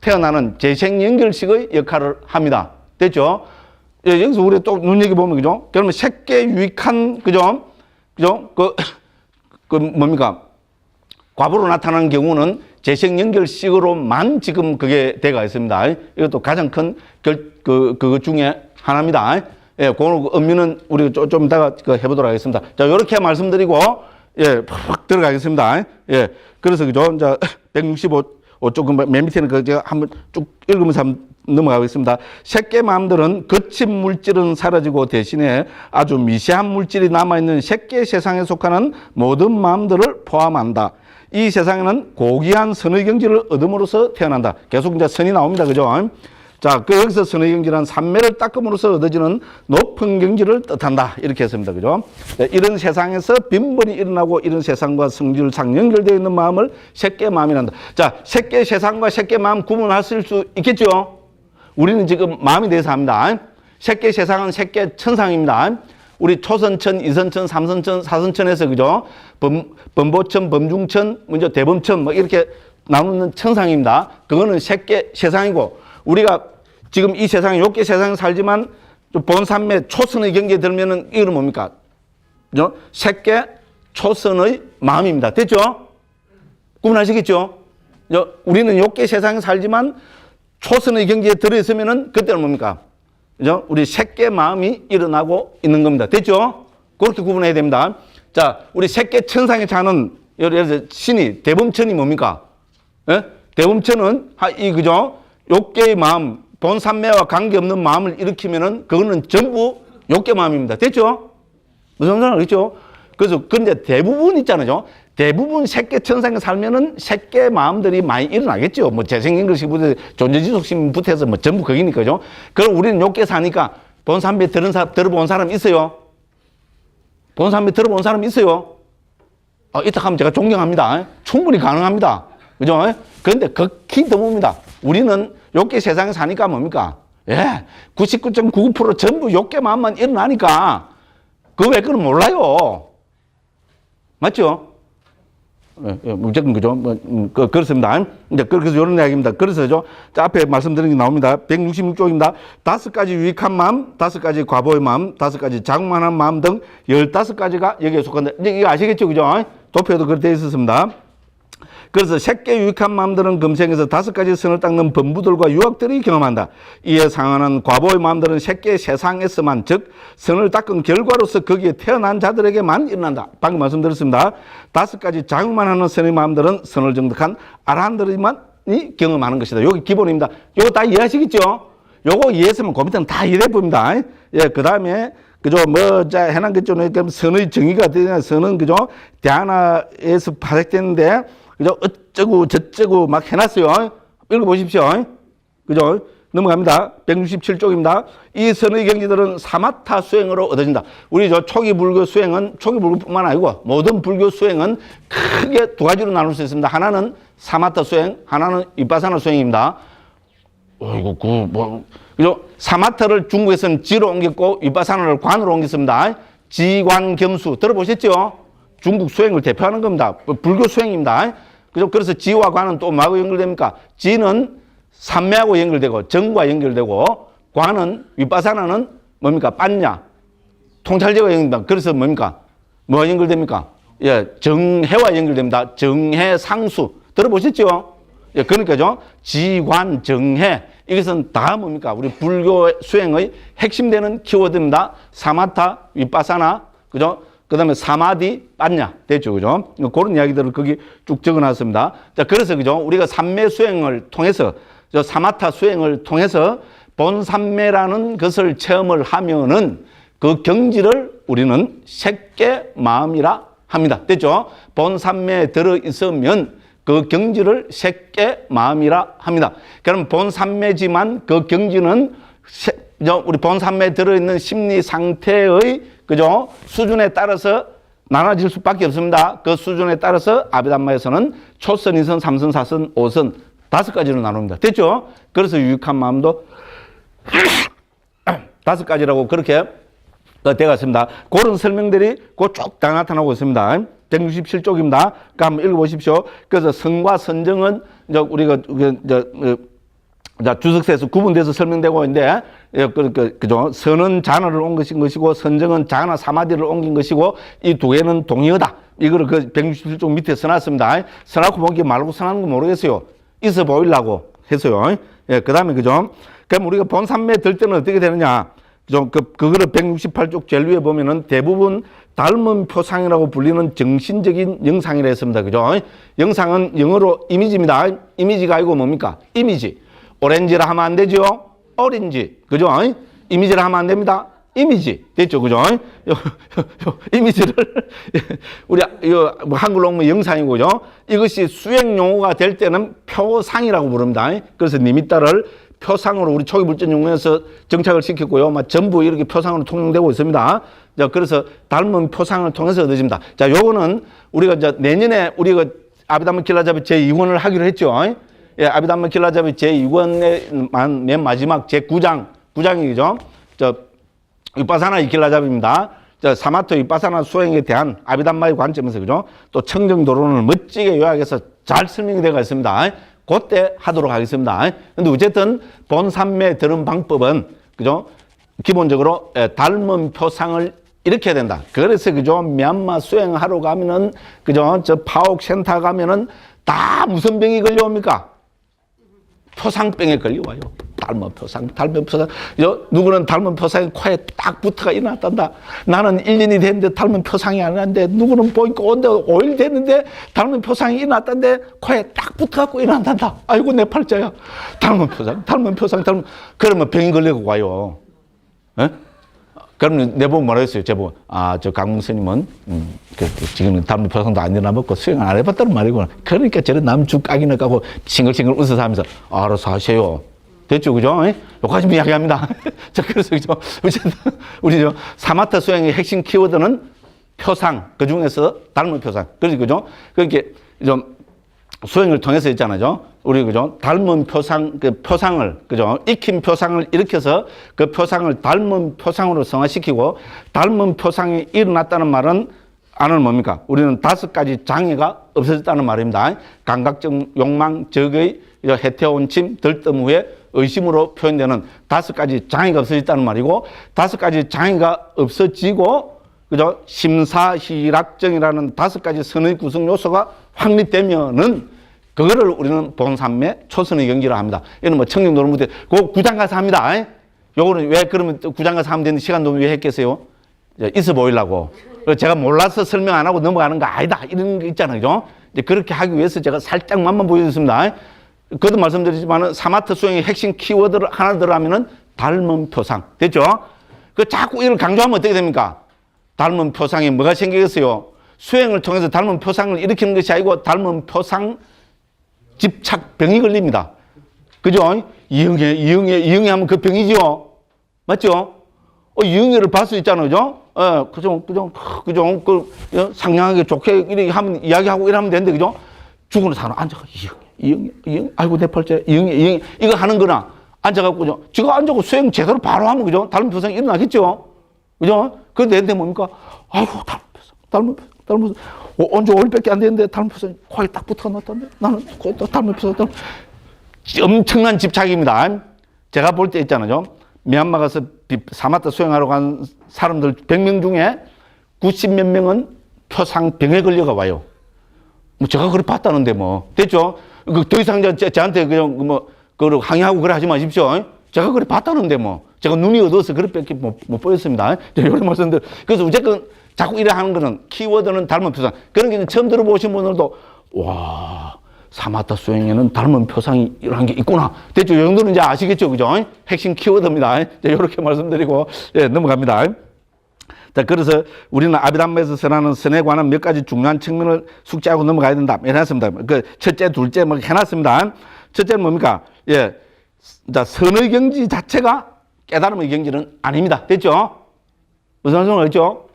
태어나는 재생연결식의 역할을 합니다. 됐죠? 예, 여기서 우리 또 눈여겨보면, 그죠? 그러면 새끼 유익한, 그죠? 뭡니까? 과부로 나타나는 경우는 재생연결식으로만 지금 그게 돼가 있습니다. 이것도 가장 큰 그거 중에 하나입니다. 예, 그 의미는 우리 좀 이따가 해보도록 하겠습니다. 자, 요렇게 말씀드리고, 예, 팍 들어가겠습니다. 예, 그래서 그죠? 자, 165쪽 맨 밑에는 제가 한번 쭉 읽으면서 한번 넘어가겠습니다. 새끼 마음들은 거친 물질은 사라지고 대신에 아주 미세한 물질이 남아있는 새끼 세상에 속하는 모든 마음들을 포함한다. 이 세상에는 고귀한 선의 경지를 얻음으로써 태어난다. 계속 이제 선이 나옵니다. 그죠? 자, 여기서 선의 경지란 삼매를 닦음으로써 얻어지는 높은 경지를 뜻한다. 이렇게 했습니다. 그죠? 자, 이런 세상에서 빈번히 일어나고 이런 세상과 성질상 연결되어 있는 마음을 새끼 마음이란다. 자, 새끼 세상과 새끼 마음 구분하실 수 있겠죠? 우리는 지금 마음에 대해서 합니다. 새끼 세상은 새끼 천상입니다. 우리 초선천, 이선천, 삼선천, 사선천에서 그죠? 범보천, 범중천, 먼저 대범천 뭐 이렇게 나누는 천상입니다. 그거는 새끼 세상이고 우리가 지금 이 세상에 욕계 세상에 살지만 본산매 초선의 경계에 들면은 이거는 뭡니까? 그죠? 새끼 초선의 마음입니다. 됐죠? 구분하시겠죠? 우리는 욕계 세상에 살지만 초선의 경지에 들어있으면은 그때는 뭡니까? 그죠? 우리 새끼 마음이 일어나고 있는 겁니다. 됐죠? 그렇게 구분해야 됩니다. 자, 우리 새끼 천상에 사는, 예를 들어서 신이, 대범천이 뭡니까? 예? 대범천은, 그죠? 욕계의 마음, 본산매와 관계없는 마음을 일으키면은 그거는 전부 욕계 마음입니다. 됐죠? 무슨 말인지 알겠죠? 그래서, 근데 대부분 있잖아요. 대부분 새끼 천상에 살면은 새끼 마음들이 많이 일어나겠죠. 뭐 재생연결식부터 존재지속심부터 해서 뭐 전부 거기니까죠. 그럼 우리는 욕계 사니까 본산매 들어본 사람 있어요? 본산매 들어본 사람 있어요? 이따 하면 제가 존경합니다. 충분히 가능합니다. 그죠? 그런데 극히 드뭅니다. 우리는 욕계 세상에 사니까 뭡니까? 예, 99.99% 전부 욕계 마음만 일어나니까 그 외 거는 몰라요. 맞죠? 무조건 그죠? 그렇습니다. 이제 그래서 이런 이야기입니다. 그래서죠. 앞에 말씀드린 게 나옵니다. 166쪽입니다. 5가지 유익한 마음, 5가지 과보의 마음, 5가지 장만한 마음 등 15가지가 여기에 속한다. 이제 이거 아시겠죠? 그죠? 도표에도 그렇게 되어 있었습니다. 그래서 새끼 유익한 마음들은 금생에서 5가지 선을 닦는 범부들과 유학들이 경험한다. 이에 상하는 과보의 마음들은 새끼 세상에서만, 즉 선을 닦은 결과로서 거기에 태어난 자들에게만 일어난다. 방금 말씀드렸습니다. 5가지 장만 하는 선의 마음들은 선을 정득한 아라한들이만이 경험하는 것이다. 여기 기본입니다. 요거 다 이해하시겠죠? 요거 이해했으면 그 밑에는 다 이해해 봅니다. 예, 그 다음에 그죠? 자, 해난 것죠. 선의 정의가 되냐? 선은 그죠? 대하나에서 발색되는데 그죠? 어쩌고 저쩌고 막 해놨어요. 읽어보십시오. 그죠? 넘어갑니다. 167쪽입니다. 이 선의 경지들은 사마타 수행으로 얻어진다. 우리 저 초기 불교 수행은, 초기 불교뿐만 아니고 모든 불교 수행은 크게 2가지로 나눌 수 있습니다. 하나는 사마타 수행, 하나는 위파사나 수행입니다. 그죠? 사마타를 중국에서는 지로 옮겼고 위파사나를 관으로 옮겼습니다. 지관 겸수 들어보셨죠? 중국 수행을 대표하는 겁니다. 불교 수행입니다. 그죠? 그래서 지와 관은 또 뭐하고 연결됩니까? 지는 삼매하고 연결되고 정과 연결되고 관은 위파사나는 뭡니까? 빠냐 통찰제가 연결됩니다. 그래서 뭡니까? 뭐가 연결됩니까? 예, 정해와 연결됩니다. 정해 상수 들어보셨죠? 예, 그러니까죠. 지관 정해 이것은 다 뭡니까? 우리 불교 수행의 핵심되는 키워드입니다. 사마타 위파사나 그죠? 그 다음에 사마디, 빠냐. 됐죠. 그죠? 그런 이야기들을 거기 쭉 적어 놨습니다. 자, 그래서 그죠? 우리가 삼매 수행을 통해서, 저 사마타 수행을 통해서 본삼매라는 것을 체험을 하면은 그 경지를 우리는 색계 마음이라 합니다. 됐죠? 본삼매에 들어 있으면 그 경지를 색계 마음이라 합니다. 그럼 본삼매지만 그 경지는 우리 본삼매에 들어있는 심리 상태의 그죠? 수준에 따라서 나눠질 수밖에 없습니다. 그 수준에 따라서 아비담마에서는 초선, 2선, 3선, 4선, 5선 5가지로 나눕니다. 됐죠? 그래서 유익한 마음도 5가지라고 그렇게 되어갔습니다. 그런 설명들이 쭉 다 나타나고 있습니다. 167쪽입니다. 그 한번 읽어보십시오. 그래서 선과 선정은 이제 우리가 주석세에서 구분돼서 설명되고 있는데, 그죠? 선은 잔어를 옮긴 것이고, 선정은 잔어 사마디를 옮긴 것이고, 이 2개는 동의어다. 이거를 그 167쪽 밑에 써놨습니다. 써놓고 보기 말고 써놓은 거 모르겠어요. 있어 보이려고 했어요. 예, 그 다음에, 그죠? 그럼 우리가 본삼매 들 때는 어떻게 되느냐? 그죠? 그거를 168쪽 제일 위에 보면은 대부분 닮은 표상이라고 불리는 정신적인 영상이라 했습니다. 그죠? 영상은 영어로 이미지입니다. 이미지가 아니고 뭡니까? 이미지. 오렌지라 하면 안 되죠? 오렌지. 그죠? 이미지라 하면 안 됩니다. 이미지. 됐죠? 그죠? 이미지를, 우리, 한글로 하면 영상이고요. 이것이 수행 용어가 될 때는 표상이라고 부릅니다. 그래서 니미따를 표상으로 우리 초기 불전 용어에서 정착을 시켰고요. 전부 이렇게 표상으로 통용되고 있습니다. 자, 그래서 닮은 표상을 통해서 얻어집니다. 자, 요거는 우리가 이제 내년에 우리가 아비담마 길라잡이 제2권을 하기로 했죠. 예, 아비담마 길라잡이 제2권의 맨 마지막 제9장, 9장이죠. 위파사나 이길라잡입니다. 사마토 위파사나 수행에 대한 아비담마의 관점에서, 그죠? 또 청정도론을 멋지게 요약해서 잘 설명이 되어 있습니다. 그때 하도록 하겠습니다. 근데 어쨌든 본삼매 들은 방법은, 그죠? 기본적으로 닮은 표상을 이렇게 해야 된다. 그래서, 그죠? 미얀마 수행하러 가면은, 그죠? 파옥 센터 가면은 다 무슨 병이 걸려옵니까? 표상병에 걸려와요. 닮은 표상. 누구는 닮은 표상이 코에 딱 붙어가 일어났단다. 나는 1년이 됐는데 닮은 표상이 안 났는데, 누구는 보니까 온데 5일 됐는데 닮은 표상이 일어났단데 코에 딱 붙어갖고 일어난단다. 아이고, 내 팔자야. 닮은 표상. 그러면 병이 걸리고 와요. 에? 그러면 내보고 뭐라 했어요? 제보고, 저 강문 스님은, 지금 닮은 표상도 안 일어나먹고 수행을 안 해봤다는 말이구나. 그러니까 저런 남주 까기나 까고 싱글싱글 웃어서 하면서, 알아서 하세요. 됐죠, 그죠? 여기까지 이야기합니다. 자, 그래서, 그죠? 우리 사마타 수행의 핵심 키워드는 표상, 그 중에서 닮은 표상. 그죠? 그렇게 좀 수행을 통해서 있잖아요. 우리, 그죠? 닮은 표상, 표상을, 그죠? 익힌 표상을 일으켜서 그 표상을 닮은 표상으로 성화시키고, 닮은 표상이 일어났다는 말은 안은 뭡니까? 우리는 5가지 장애가 없어졌다는 말입니다. 감각적 욕망, 적의, 해태온침, 들뜸 후에 의심으로 표현되는 5가지 장애가 없어졌다는 말이고, 5가지 장애가 없어지고, 그죠? 심사희락정이라는 5가지 선의 구성 요소가 확립되면은 그거를 우리는 본산매 초선의 경지라 합니다. 이는 뭐 청정도로 무대, 그 구장 가서 합니다. 요거는 왜 그러면 구장 가서 하면 되는데 시간도 왜 했겠어요? 있어 보이려고. 제가 몰라서 설명 안 하고 넘어가는 거 아니다. 이런 거 있잖아요. 그죠? 이제 그렇게 하기 위해서 제가 살짝만 보여줬습니다. 그것도 말씀드리지만 사마트 수행의 핵심 키워드를 하나 들어가면은 닮은 표상. 됐죠? 그 자꾸 이걸 강조하면 어떻게 됩니까? 닮은 표상에 뭐가 생기겠어요? 수행을 통해서 닮은 표상을 일으키는 것이 아니고 닮은 표상 집착병이 걸립니다. 그죠? 이응애 하면 그 병이죠? 맞죠? 이응애를 봤을 수 있잖아요. 그죠? 상냥하게 좋게 이렇게 하면, 이야기하고 이러면 되는데, 그죠? 죽은 사람 앉아가, 이응애, 아이고, 내 팔자에, 이응애, 이거 하는 거나, 앉아갖고, 그죠? 지가 앉아고 수행 제대로 바로 하면, 그죠? 닮은 표상이 일어나겠죠? 그죠? 그런데 내 뭡니까? 아이고, 닮은 표상. 언제 5일밖에 안 됐는데, 닮은 표상이 코에 딱 붙어 놨던데, 나는 코에 딱 닮은 표상, 엄청난 집착입니다. 제가 볼 때 있잖아요. 미얀마 가서 사마타 수행하러 간 사람들 100명 중에 90몇 명은 표상병에 걸려가 와요. 뭐 제가 그래 봤다는데 뭐. 됐죠? 더 이상 저한테 그냥 그걸 항의하고 그래 하지 마십시오. 제가 그래 봤다는데 뭐. 제가 눈이 어두워서 그렇게밖에 못 보였습니다. 이런 말씀들. 그래서 어쨌든 자꾸 이래 하는 거는 키워드는 닮은 표상. 그런 게 처음 들어보신 분들도 와, 사마타 수행에는 닮은 표상이 이런 게 있구나. 됐죠? 이 정도는 이제 아시겠죠? 그죠? 핵심 키워드입니다. 이렇게 말씀드리고, 넘어갑니다. 자, 그래서 우리는 아비담마에서 선하는 선에 관한 몇 가지 중요한 측면을 숙지하고 넘어가야 된다. 해놨습니다. 그 첫째, 둘째 뭐 해놨습니다. 첫째는 뭡니까? 자, 선의 경지 자체가 깨달음의 경지는 아닙니다. 됐죠? 무슨 말씀을 했죠?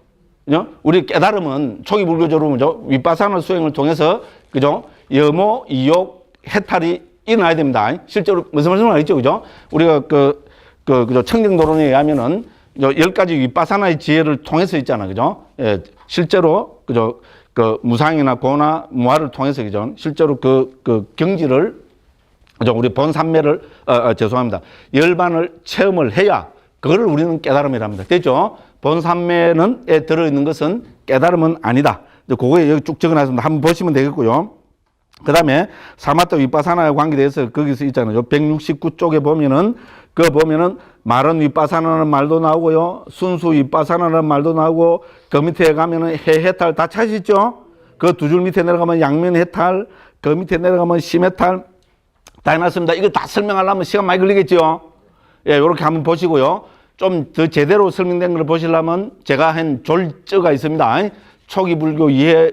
그죠? 우리 깨달음은 초기 불교적으로 뭐죠? 윗바사나 수행을 통해서, 그죠? 염호, 이욕, 해탈이 일어나야 됩니다. 실제로 무슨 말씀을 하겠죠? 그죠? 우리가 그죠? 청정도론에 의하면은 10가지 윗바사나의 지혜를 통해서 있잖아. 그죠? 실제로, 그죠? 무상이나 고나 무아를 통해서, 그죠? 실제로 그 경지를, 그죠? 우리 본산매를, 죄송합니다. 열반을 체험을 해야 그거를 우리는 깨달음이랍니다. 됐죠? 본산매에 들어있는 것은 깨달음은 아니다. 그거에 여기 쭉 적어놨습니다. 한번 보시면 되겠고요. 그 다음에 사마타 윗바사나에 관계돼서 거기서 있잖아요. 169쪽에 보면은 마른 윗바사나라는 말도 나오고요. 순수 윗바사나라는 말도 나오고, 그 밑에 가면은 해탈 다 찾으시죠? 그 두 줄 밑에 내려가면 양면 해탈, 그 밑에 내려가면 심해탈 다 해놨습니다. 이거 다 설명하려면 시간 많이 걸리겠죠? 요렇게 한번 보시고요. 좀 더 제대로 설명된 걸 보시려면 제가 한 졸저가 있습니다. 초기 불교 이해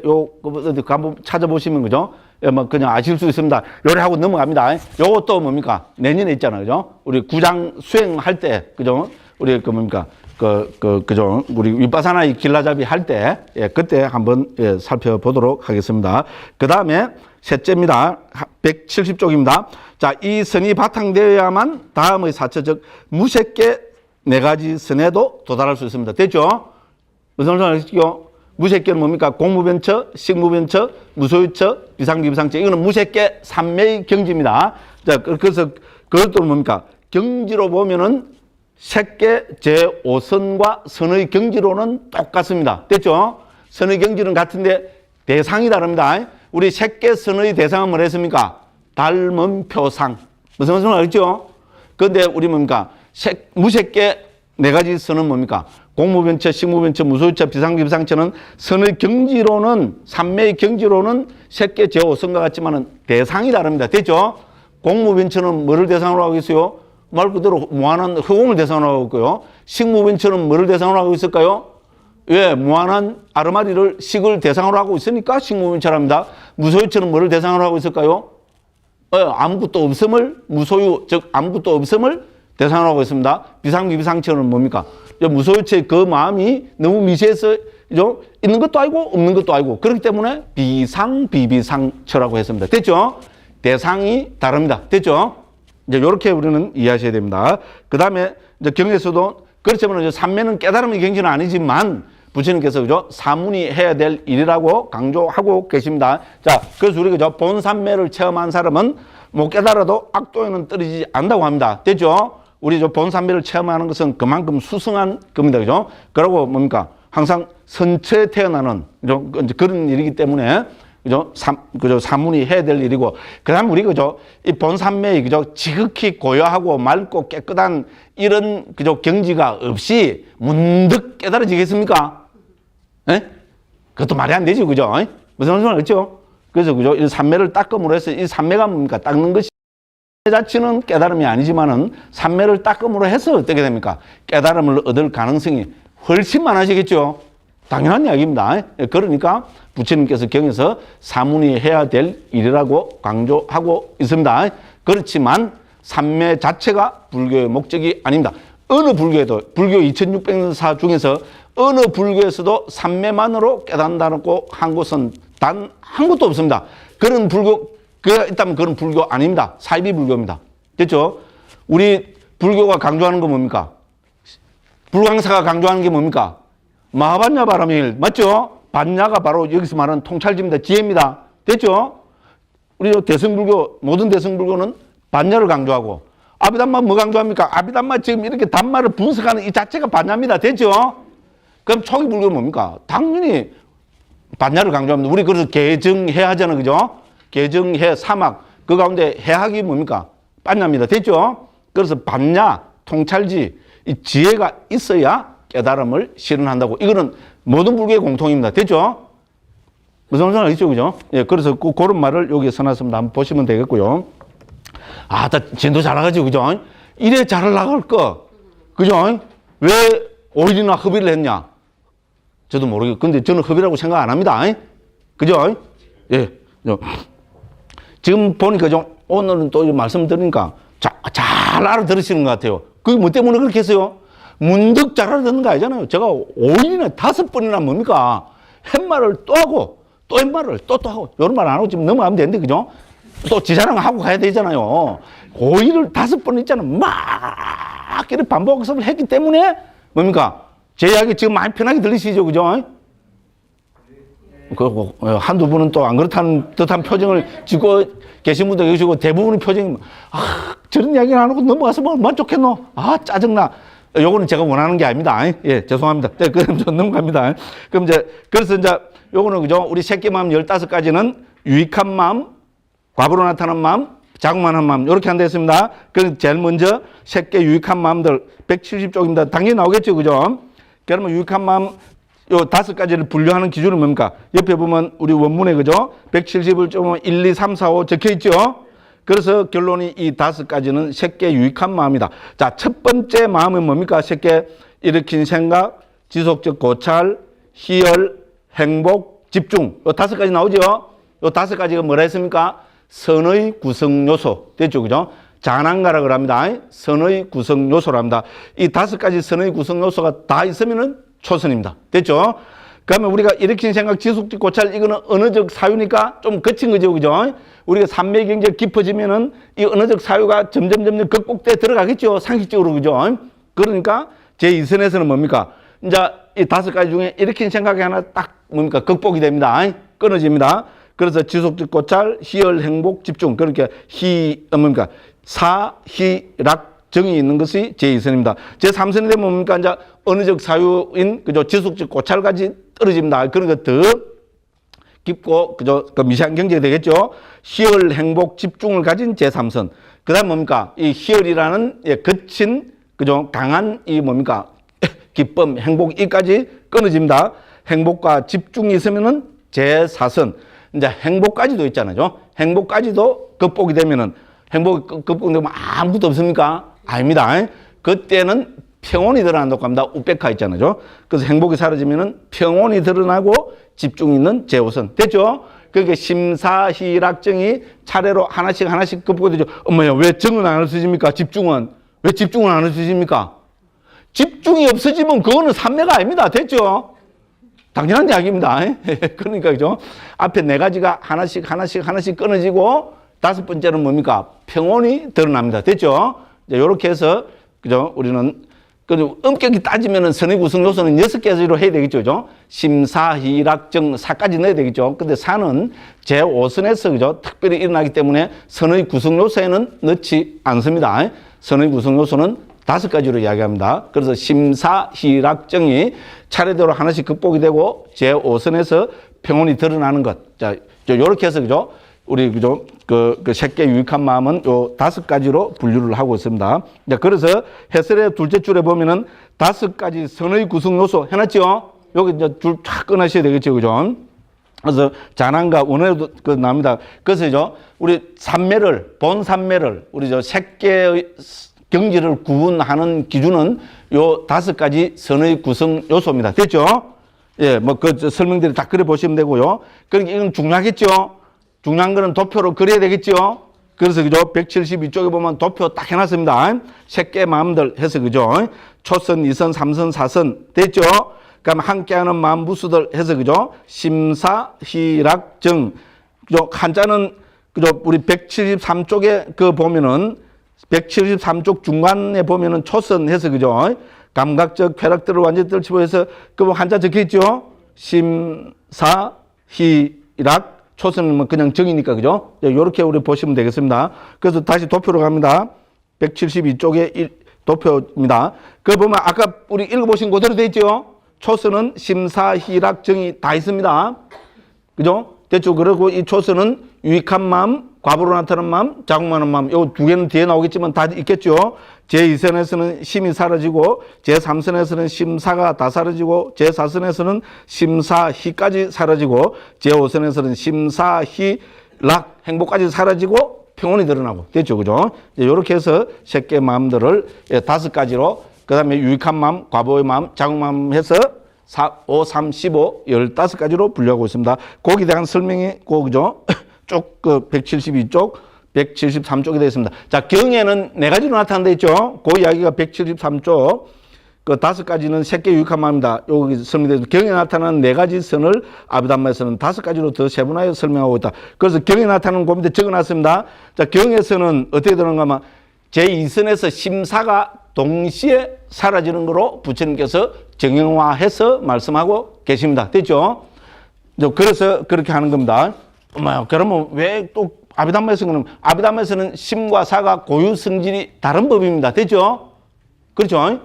한번 찾아보시면, 그죠? 뭐 그냥 아실 수 있습니다. 요래하고 넘어갑니다. 요것도 뭡니까? 내년에 있잖아요. 그죠? 우리 구장 수행할 때, 그죠? 우리 그죠? 우리 윗바사나의 길라잡이 할 때, 그때 한번 살펴보도록 하겠습니다. 그 다음에 셋째입니다. 170쪽입니다. 자, 이 선이 바탕되어야만 다음의 사처적 무색계 4가지 선에도 도달할 수 있습니다. 됐죠? 무슨 말씀을 하시죠? 무색계는 뭡니까? 공무변처, 식무변처, 무소유처, 비상비비상처. 이거는 무색계 3매의 경지입니다. 자, 그래서 그것도 뭡니까? 경지로 보면은 색계 제5선과 선의 경지로는 똑같습니다. 됐죠? 선의 경지는 같은데 대상이 다릅니다. 우리 색계 선의 대상은 뭐라 했습니까? 닮은 표상. 무슨 말씀을 알겠죠? 그런데 우리 뭡니까? 무색계 4가지 선은 뭡니까? 공무변처, 식무변처, 무소유처, 비상비비상처는 선의 경지로는, 3매의 경지로는 색계 제5선과 같지만은 대상이 다릅니다. 됐죠? 공무변처는 뭐를 대상으로 하고 있어요? 말 그대로 무한한 허공을 대상으로 하고 있고요. 식무변처는 뭐를 대상으로 하고 있을까요? 무한한 아르마리를 식을 대상으로 하고 있으니까 식무변처랍니다. 무소유처는 뭐를 대상으로 하고 있을까요? 아무것도 없음을, 무소유, 즉 아무것도 없음을 대상으로 하고 있습니다. 비상비비상처는 뭡니까? 무소유체의 그 마음이 너무 미세해서 있는 것도 아니고 없는 것도 아니고, 그렇기 때문에 비상비비상처라고 했습니다. 됐죠? 대상이 다릅니다. 됐죠? 이제 이렇게 우리는 이해하셔야 됩니다. 그 다음에 이제 경에서도 그렇지만 이제 삼매는 깨달음의 경지는 아니지만 부처님께서 그죠? 사문이 해야 될 일이라고 강조하고 계십니다. 자, 그래서 우리 그죠? 본삼매를 체험한 사람은 못 깨달아도 악도에는 떨어지지 않는다고 합니다. 됐죠? 우리 저 본삼매를 체험하는 것은 그만큼 수승한 겁니다. 그죠? 그러고 뭡니까? 항상 선처에 태어나는 그런 일이기 때문에 그죠? 사문이 해야 될 일이고, 그 다음 우리 그죠? 이 본삼매의 그죠? 지극히 고요하고 맑고 깨끗한 이런 그죠? 경지가 없이 문득 깨달아지겠습니까? 예? 그것도 말이 안 되죠. 그죠? 무슨 말인지 알겠죠? 그래서 그죠? 이 삼매를 닦음으로 해서 이 삼매가 뭡니까? 닦는 것이 자체는 깨달음이 아니지만은 삼매를 닦음으로 해서 어떻게 됩니까? 깨달음을 얻을 가능성이 훨씬 많아지겠죠? 당연한 이야기입니다. 그러니까 부처님께서 경에서 사문이 해야 될 일이라고 강조하고 있습니다. 그렇지만 삼매 자체가 불교의 목적이 아닙니다. 어느 불교에도 불교 2600년사 중에서 어느 불교에서도 삼매만으로 깨닫는다고 한 곳은 단 한 곳도 없습니다. 그런 불교가 있다면 그런 불교 아닙니다. 사이비 불교입니다. 됐죠? 우리 불교가 강조하는 건 뭡니까? 불광사가 강조하는 게 뭡니까? 마하반야 바라밀 맞죠? 반야가 바로 여기서 말하는 통찰지입니다. 지혜입니다. 됐죠? 우리 대승불교 모든 대승불교는 반야를 강조하고 아비담마 뭐 강조합니까? 아비담마 지금 이렇게 단마를 분석하는 이 자체가 반야입니다. 됐죠? 그럼 초기 불교는 뭡니까? 당연히 반야를 강조합니다. 우리 그래서 개정해 하잖아요. 그죠? 개정해 사막 그 가운데 해학이 뭡니까? 반야입니다. 됐죠? 그래서 반야 통찰지 이 지혜가 있어야 깨달음을 실현한다고. 이거는 모든 불교의 공통입니다. 됐죠? 무슨 말인지 알겠죠? 그죠? 예, 그래서 그런 말을 여기에 써놨습니다. 한번 보시면 되겠고요. 아, 나 진도 잘 나가죠? 그죠? 이래 잘 나갈 거. 그죠? 왜 오일이나 흡의를 했냐? 저도 모르겠고. 근데 저는 흡의라고 생각 안 합니다. 그죠? 예. 지금 보니까 좀 오늘은 또 말씀드리니까 잘 알아들으시는 것 같아요. 그게 뭐 때문에 그렇게 했어요? 문득 잘 알아듣는 거 아니잖아요. 제가 5일이나 5번이나 뭡니까? 햇말을 또 하고, 또 햇말을 또 하고, 이런 말 안 하고 지금 넘어가면 되는데, 그죠? 또 지자랑 하고 가야 되잖아요. 5일을 5번 있잖아요. 막, 이렇게 반복학습을 했기 때문에, 뭡니까? 제 이야기 지금 많이 편하게 들리시죠? 그죠? 그리고 한두 분은 또 안 그렇다는 듯한 표정을 짓고 계신 분도 계시고, 대부분의 표정이, 저런 이야기를 안 하고 넘어가서 뭐 얼마나 좋겠노? 짜증나. 요거는 제가 원하는 게 아닙니다. 예, 죄송합니다. 네, 그럼 좀 넘어갑니다. 그럼 그래서 요거는 그죠? 우리 새끼 마음 15가지는 유익한 마음, 과부로 나타난 마음, 자국만한 마음, 요렇게 한다 했습니다. 그럼 제일 먼저 새끼 유익한 마음들 170쪽입니다. 당연히 나오겠죠. 그죠? 그러면 유익한 마음 요 5가지를 분류하는 기준은 뭡니까? 옆에 보면 우리 원문에 그죠? 170을 좀 1, 2, 3, 4, 5 적혀 있죠? 그래서 결론이 이 5가지는 새끼의 유익한 마음이다. 자, 첫 번째 마음은 뭡니까? 새끼 일으킨 생각, 지속적 고찰, 희열, 행복, 집중. 요 5가지 나오죠? 요 5가지가 뭐라 했습니까? 선의 구성 요소. 됐죠? 그죠? 자난가라고 합니다. 선의 구성 요소랍니다. 이 5가지 선의 구성 요소가 다 있으면은 초선입니다. 됐죠? 그러면 우리가 일으킨 생각, 지속적 고찰, 이거는 언어적 사유니까 좀 거친 거죠. 그죠? 우리가 삼매 경제 깊어지면은 이 언어적 사유가 점점 극복돼 들어가겠죠. 상식적으로. 그죠? 그러니까 제2선에서는 뭡니까? 이제 이 5가지 중에 일으킨 생각이 하나 딱 뭡니까? 극복이 됩니다. 끊어집니다. 그래서 지속적 고찰, 희열, 행복, 집중. 그러니까 뭡니까? 사희락 정이 있는 것이 제2선입니다. 제3선이 되면 뭡니까? 이제 언어적 사유인 그죠? 지속적 고찰까지 떨어집니다. 그러니까 더 깊고 그죠? 그 미세한 경제가 되겠죠. 희열, 행복, 집중을 가진 제3선. 그다음 뭡니까? 이 희열이라는 거친 그죠? 강한 이 뭡니까? 기쁨, 행복 이까지 끊어집니다. 행복과 집중이 있으면은 제4선. 이제 행복까지도 있잖아요. 행복까지도 극복이 되면은 행복이 극복되면 아무것도 없습니까? 아닙니다. 그때는 평온이 드러난다고 합니다. 우백화 있잖아요. 그래서 행복이 사라지면은 평온이 드러나고 집중이 있는 제5선. 됐죠? 그러니까 심사희락정이 차례로 하나씩 극복이 되죠. 엄마야, 왜 정은 안 없어집니까? 집중은. 왜 집중은 안 없어집니까? 집중이 없어지면 그거는 삼매가 아닙니다. 됐죠? 당연한 이야기입니다. 그러니까, 그죠? 앞에 4가지가 하나씩 끊어지고 5번째는 뭡니까? 평온이 드러납니다. 됐죠? 이제 요렇게 해서, 그죠? 우리는 그리고 엄격히 따지면은 선의 구성 요소는 6개로 해야 되겠죠. 그죠? 심사, 희락, 정, 사까지 넣어야 되겠죠. 근데 사는 제5선에서 그죠? 특별히 일어나기 때문에 선의 구성 요소에는 넣지 않습니다. 선의 구성 요소는 5가지로 이야기합니다. 그래서 심사, 희락, 정이 차례대로 하나씩 극복이 되고 제5선에서 평온이 드러나는 것. 자, 요렇게 해서 그죠? 우리 그죠? 그 새끼의 유익한 마음은 요 5가지로 분류를 하고 있습니다. 자, 그래서 해설의 둘째 줄에 보면은 5가지 선의 구성 요소 해놨죠? 여기 이제 줄 쫙 끊으셔야 되겠죠, 그죠? 그래서 잔한과 원해도 그 나옵니다. 그래서 죠 우리 산매를 본 산매를 우리 저 새끼의 경지를 구분하는 기준은 요 5가지 선의 구성 요소입니다. 됐죠? 예, 뭐 그 설명대로 다 그려 보시면 되고요. 그러니까 이건 중요하겠죠? 중요한 거는 도표로 그려야 되겠죠? 그래서 그죠? 172쪽에 보면 도표 딱 해놨습니다. 새끼 마음들 해서 그죠? 초선, 이선, 삼선, 사선 됐죠? 그럼 함께하는 마음 무수들 해서 그죠? 심사, 희락, 정. 그죠? 한자는 그죠? 우리 173쪽에 그 보면은 173쪽 중간에 보면은 초선 해서 그죠? 감각적 쾌락들을 완전히 떨치고 해서 그 한자 적혀 있죠? 심사, 희락, 초선은 뭐 그냥 정이니까 그죠? 요렇게 우리 보시면 되겠습니다. 그래서 다시 도표로 갑니다. 172쪽에 도표입니다. 그거 보면 아까 우리 읽어보신 그대로 돼 있죠? 초선은 심사, 희락, 정이 다 있습니다. 그죠? 됐죠? 그리고 이 초선은 유익한 마음, 과부로 나타나는 마음, 자국만한 마음, 요 2개는 뒤에 나오겠지만 다 있겠죠? 제2선에서는 심이 사라지고, 제3선에서는 심사가 다 사라지고, 제4선에서는 심사, 희까지 사라지고, 제5선에서는 심사, 희, 락, 행복까지 사라지고, 평온이 드러나고. 됐죠? 그죠? 요렇게 해서 새끼의 마음들을 5가지로, 그 다음에 유익한 마음, 과부의 마음, 자국 마음 해서 4, 5, 3, 15, 15가지로 분류하고 있습니다. 거기에 대한 설명이 그죠? 쭉 그 172쪽, 173쪽이 되어 있습니다. 자, 경에는 4가지로 나타난다 했죠? 그 이야기가 173쪽, 그 5가지는 새끼 유익한 마음입니다. 여기 설명되어 있습니다. 경에 나타나는 4가지 선을 아비담마에서는 5가지로 더 세분하여 설명하고 있다. 그래서 경에 나타나는 그 밑에 적어놨습니다. 자, 경에서는 어떻게 되는가 하면 제2선에서 심사가 동시에 사라지는 거로 부처님께서 정형화해서 말씀하고 계십니다. 됐죠? 그래서 그렇게 하는 겁니다. 그러면 왜 또 아비담마에서는 아비담마에서는 심과 사가 고유 성질이 다른 법입니다. 됐죠? 그렇죠?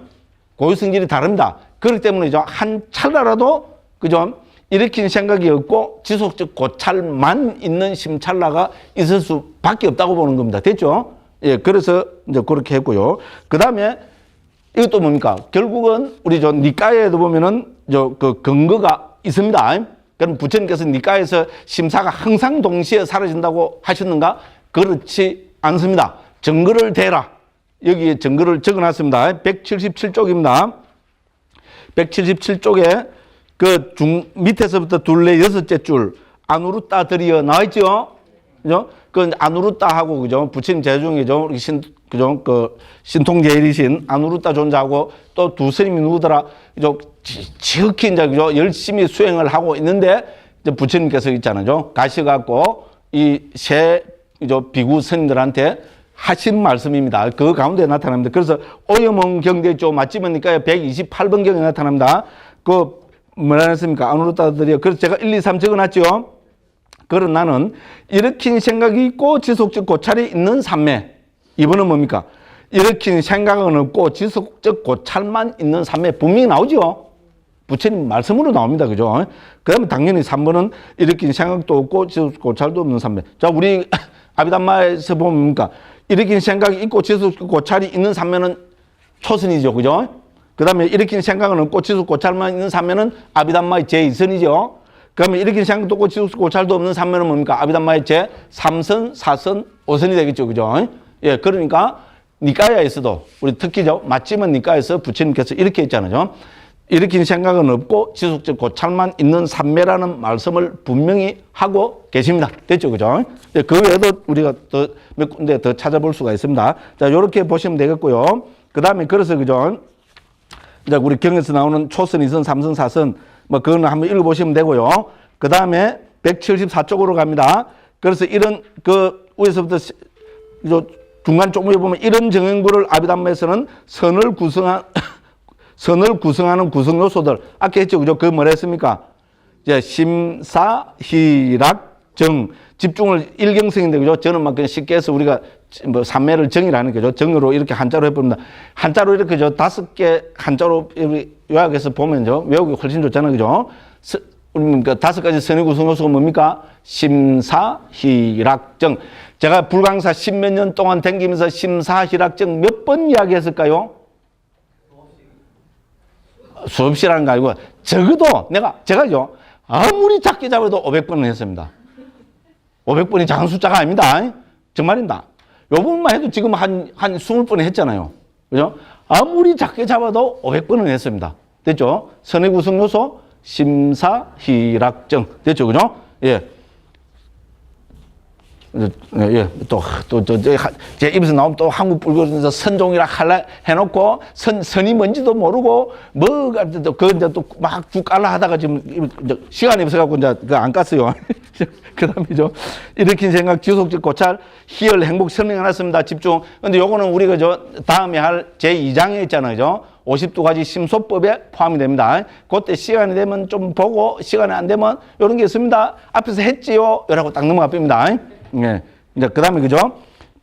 고유 성질이 다릅니다. 그렇기 때문에죠. 한 찰나라도 그죠? 일으킨 생각이 없고 지속적 고찰만 있는 심찰나가 있을 수밖에 없다고 보는 겁니다. 됐죠? 예, 그래서 이제 그렇게 했고요. 그 다음에 이것도 뭡니까? 결국은 우리 저 니까에도 보면은 그 근거가 있습니다. 그럼 부처님께서 니까에서 심사가 항상 동시에 사라진다고 하셨는가? 그렇지 않습니다. 증거를 대라. 여기에 증거를 적어놨습니다. 177쪽입니다. 177쪽에 그 밑에서부터 둘레 6째 줄 아누루따 들이어 나와있죠? 그죠? 그 아누루따하고 그죠? 부처님 제중이죠. 그죠? 그 신통제일이신 아누루따 존재하고 또 두 스님이 누구더라? 그죠? 지극히 이제 그죠? 열심히 수행을 하고 있는데 이제 부처님께서 있잖아요. 가셔갖고 이 세 비구 스님들한테 하신 말씀입니다. 그 가운데 나타납니다. 그래서 오염원 경대 쪽 맞지면니까 128번 경에 나타납니다. 그 뭐라 했습니까? 아누루따들이요. 그래서 제가 1, 2, 3 적어놨죠. 그런 나는 일으킨 생각이 있고 지속적 고찰이 있는 삼매. 이번은 뭡니까? 일으킨 생각은 없고 지속적 고찰만 있는 삼매. 분명히 나오죠. 부처님 말씀으로 나옵니다. 그죠? 그 다음에 당연히 3번은 일으킨 생각도 없고 지속적 고찰도 없는 삼매. 자, 우리 아비담마에서 보면 뭡니까? 일으킨 생각이 있고 지속적 고찰이 있는 삼매는 초선이죠. 그죠? 그 다음에 일으킨 생각은 없고 지속적 고찰만 있는 삼매는 아비담마의 제2선이죠. 그러면 일으킨 생각도 없고 지속적 고찰도 없는 삼매는 뭡니까? 아비담마의 제3선, 4선, 5선이 되겠죠. 그죠? 예, 그러니까 니까야에서도 우리 특히죠. 맞지만 니까에서 부처님께서 이렇게 했잖아요. 일으킨 생각은 없고 지속적 고찰만 있는 삼매라는 말씀을 분명히 하고 계십니다. 됐죠? 그죠? 예, 그 외에도 우리가 더 몇 군데 더 찾아볼 수가 있습니다. 자, 요렇게 보시면 되겠고요. 그 다음에 그래서 그죠? 이제 우리 경에서 나오는 초선, 이선, 삼선, 사선 뭐 그거는 한번 읽어보시면 되고요. 그 다음에 174쪽으로 갑니다. 그래서 이런 그 위에서부터 중간 쪽에 보면 이런 정형부를 아비담마에서는 선을 구성한 선을 구성하는 구성 요소들. 아까 했죠. 그죠? 그 뭐라 했습니까? 이제 심사희락정. 집중을 일경성인데, 그죠? 저는 막 그냥 쉽게 해서 우리가 뭐 삼매를 정이라는 거죠. 정으로 이렇게 한자로 해봅니다. 한자로 이렇게 저 5개 한자로 요약해서 보면요. 외우기 훨씬 좋잖아요. 그죠? 그러니까 5가지 선의 구성 요소가 뭡니까? 심사희락정. 제가 불광사 10몇 년 동안 댕기면서 심사희락정 몇 번 이야기했을까요? 수없이라는 거 아니고, 적어도 제가요, 아무리 작게 잡아도 500번은 했습니다. 500번이 작은 숫자가 아닙니다. 정말입니다. 요 부분만 해도 지금 한 20번 했잖아요. 그죠? 아무리 작게 잡아도 500번은 했습니다. 됐죠? 선의 구성 요소, 심사희락정. 됐죠? 그죠? 예. 예, 제 입에서 나오면 또 한국 불교에서 선종이라 할라 해놓고, 선이 뭔지도 모르고, 뭐가, 또 막 쭉 깔라 하다가 지금 시간이 없어갖고 이제 그거 안 깠어요. 그 다음이죠. 일으킨 생각, 지속적 고찰, 희열, 행복 설명해놨습니다. 집중. 근데 요거는 우리가 다음에 할 제2장에 있잖아요. 그죠? 52가지 심소법에 포함이 됩니다. 그때 시간이 되면 좀 보고, 시간이 안 되면 요런 게 있습니다. 앞에서 했지요? 이라고 딱 넘어가 봅니다. 예. 이제 그 다음에, 그죠?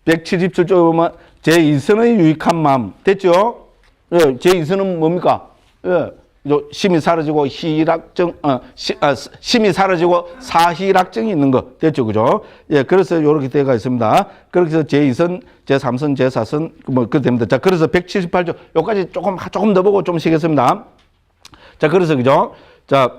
177쪽에 보면, 제2선의 유익한 마음. 됐죠? 예. 제2선은 뭡니까? 예. 심이 사라지고 심이 사라지고 사희락정이 있는 거. 됐죠? 그죠? 예. 그래서 요렇게 되어 있습니다. 그렇게 해서 제2선, 제3선, 제4선, 그렇게 됩니다. 자, 그래서 178쪽, 요까지 조금 더 보고 좀 쉬겠습니다. 자, 그래서, 그죠? 자,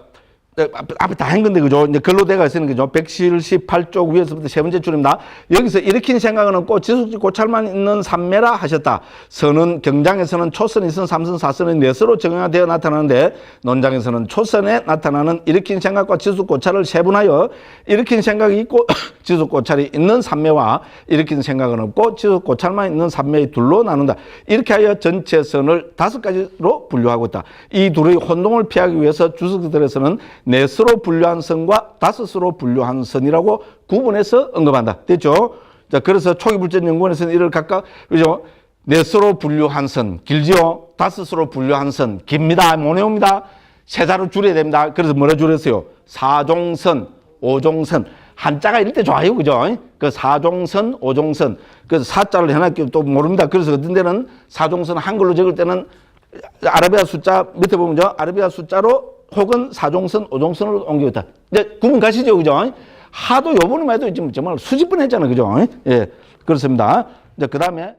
앞에 다 한 건데, 그죠? 이제 글로 돼가 있으는 거죠. 178쪽 위에서부터 세 번째 줄입니다. 여기서 일으킨 생각은 없고 지속적 고찰만 있는 삼매라 하셨다. 선은 경장에서는 초선이 선, 삼선, 사선의 넷으로 정형화되어 나타나는데, 논장에서는 초선에 나타나는 일으킨 생각과 지속 고찰을 세분하여 일으킨 생각이 있고 지속 고찰이 있는 삼매와 일으킨 생각은 없고 지속 고찰만 있는 삼매의 둘로 나눈다. 이렇게 하여 전체 선을 5가지로 분류하고 있다. 이 둘의 혼동을 피하기 위해서 주석들에서는 넷으로 분류한 선과 5으로 분류한 선이라고 구분해서 언급한다. 됐죠? 자, 그래서 초기불전연구원에서는 이를 각각, 그죠? 넷으로 분류한 선, 길지요? 5으로 분류한 선, 깁니다. 못 외웁니다. 세 자로 줄여야 됩니다. 그래서 뭐라 줄였어요? 사종선, 오종선. 한자가 이럴 때 좋아요. 그죠? 그 사종선, 오종선. 그래서 사자를 해놨기 또 모릅니다. 그래서 어떤 데는 사종선 한글로 적을 때는 아라비아 숫자 밑에 보면 아라비아 숫자로 혹은 사종선, 오종선으로 옮겨있다. 이제 구분 가시죠, 그죠? 하도 요번에만 해도 지금 정말 수십 번 했잖아요, 그죠? 예, 그렇습니다. 이제 그 다음에.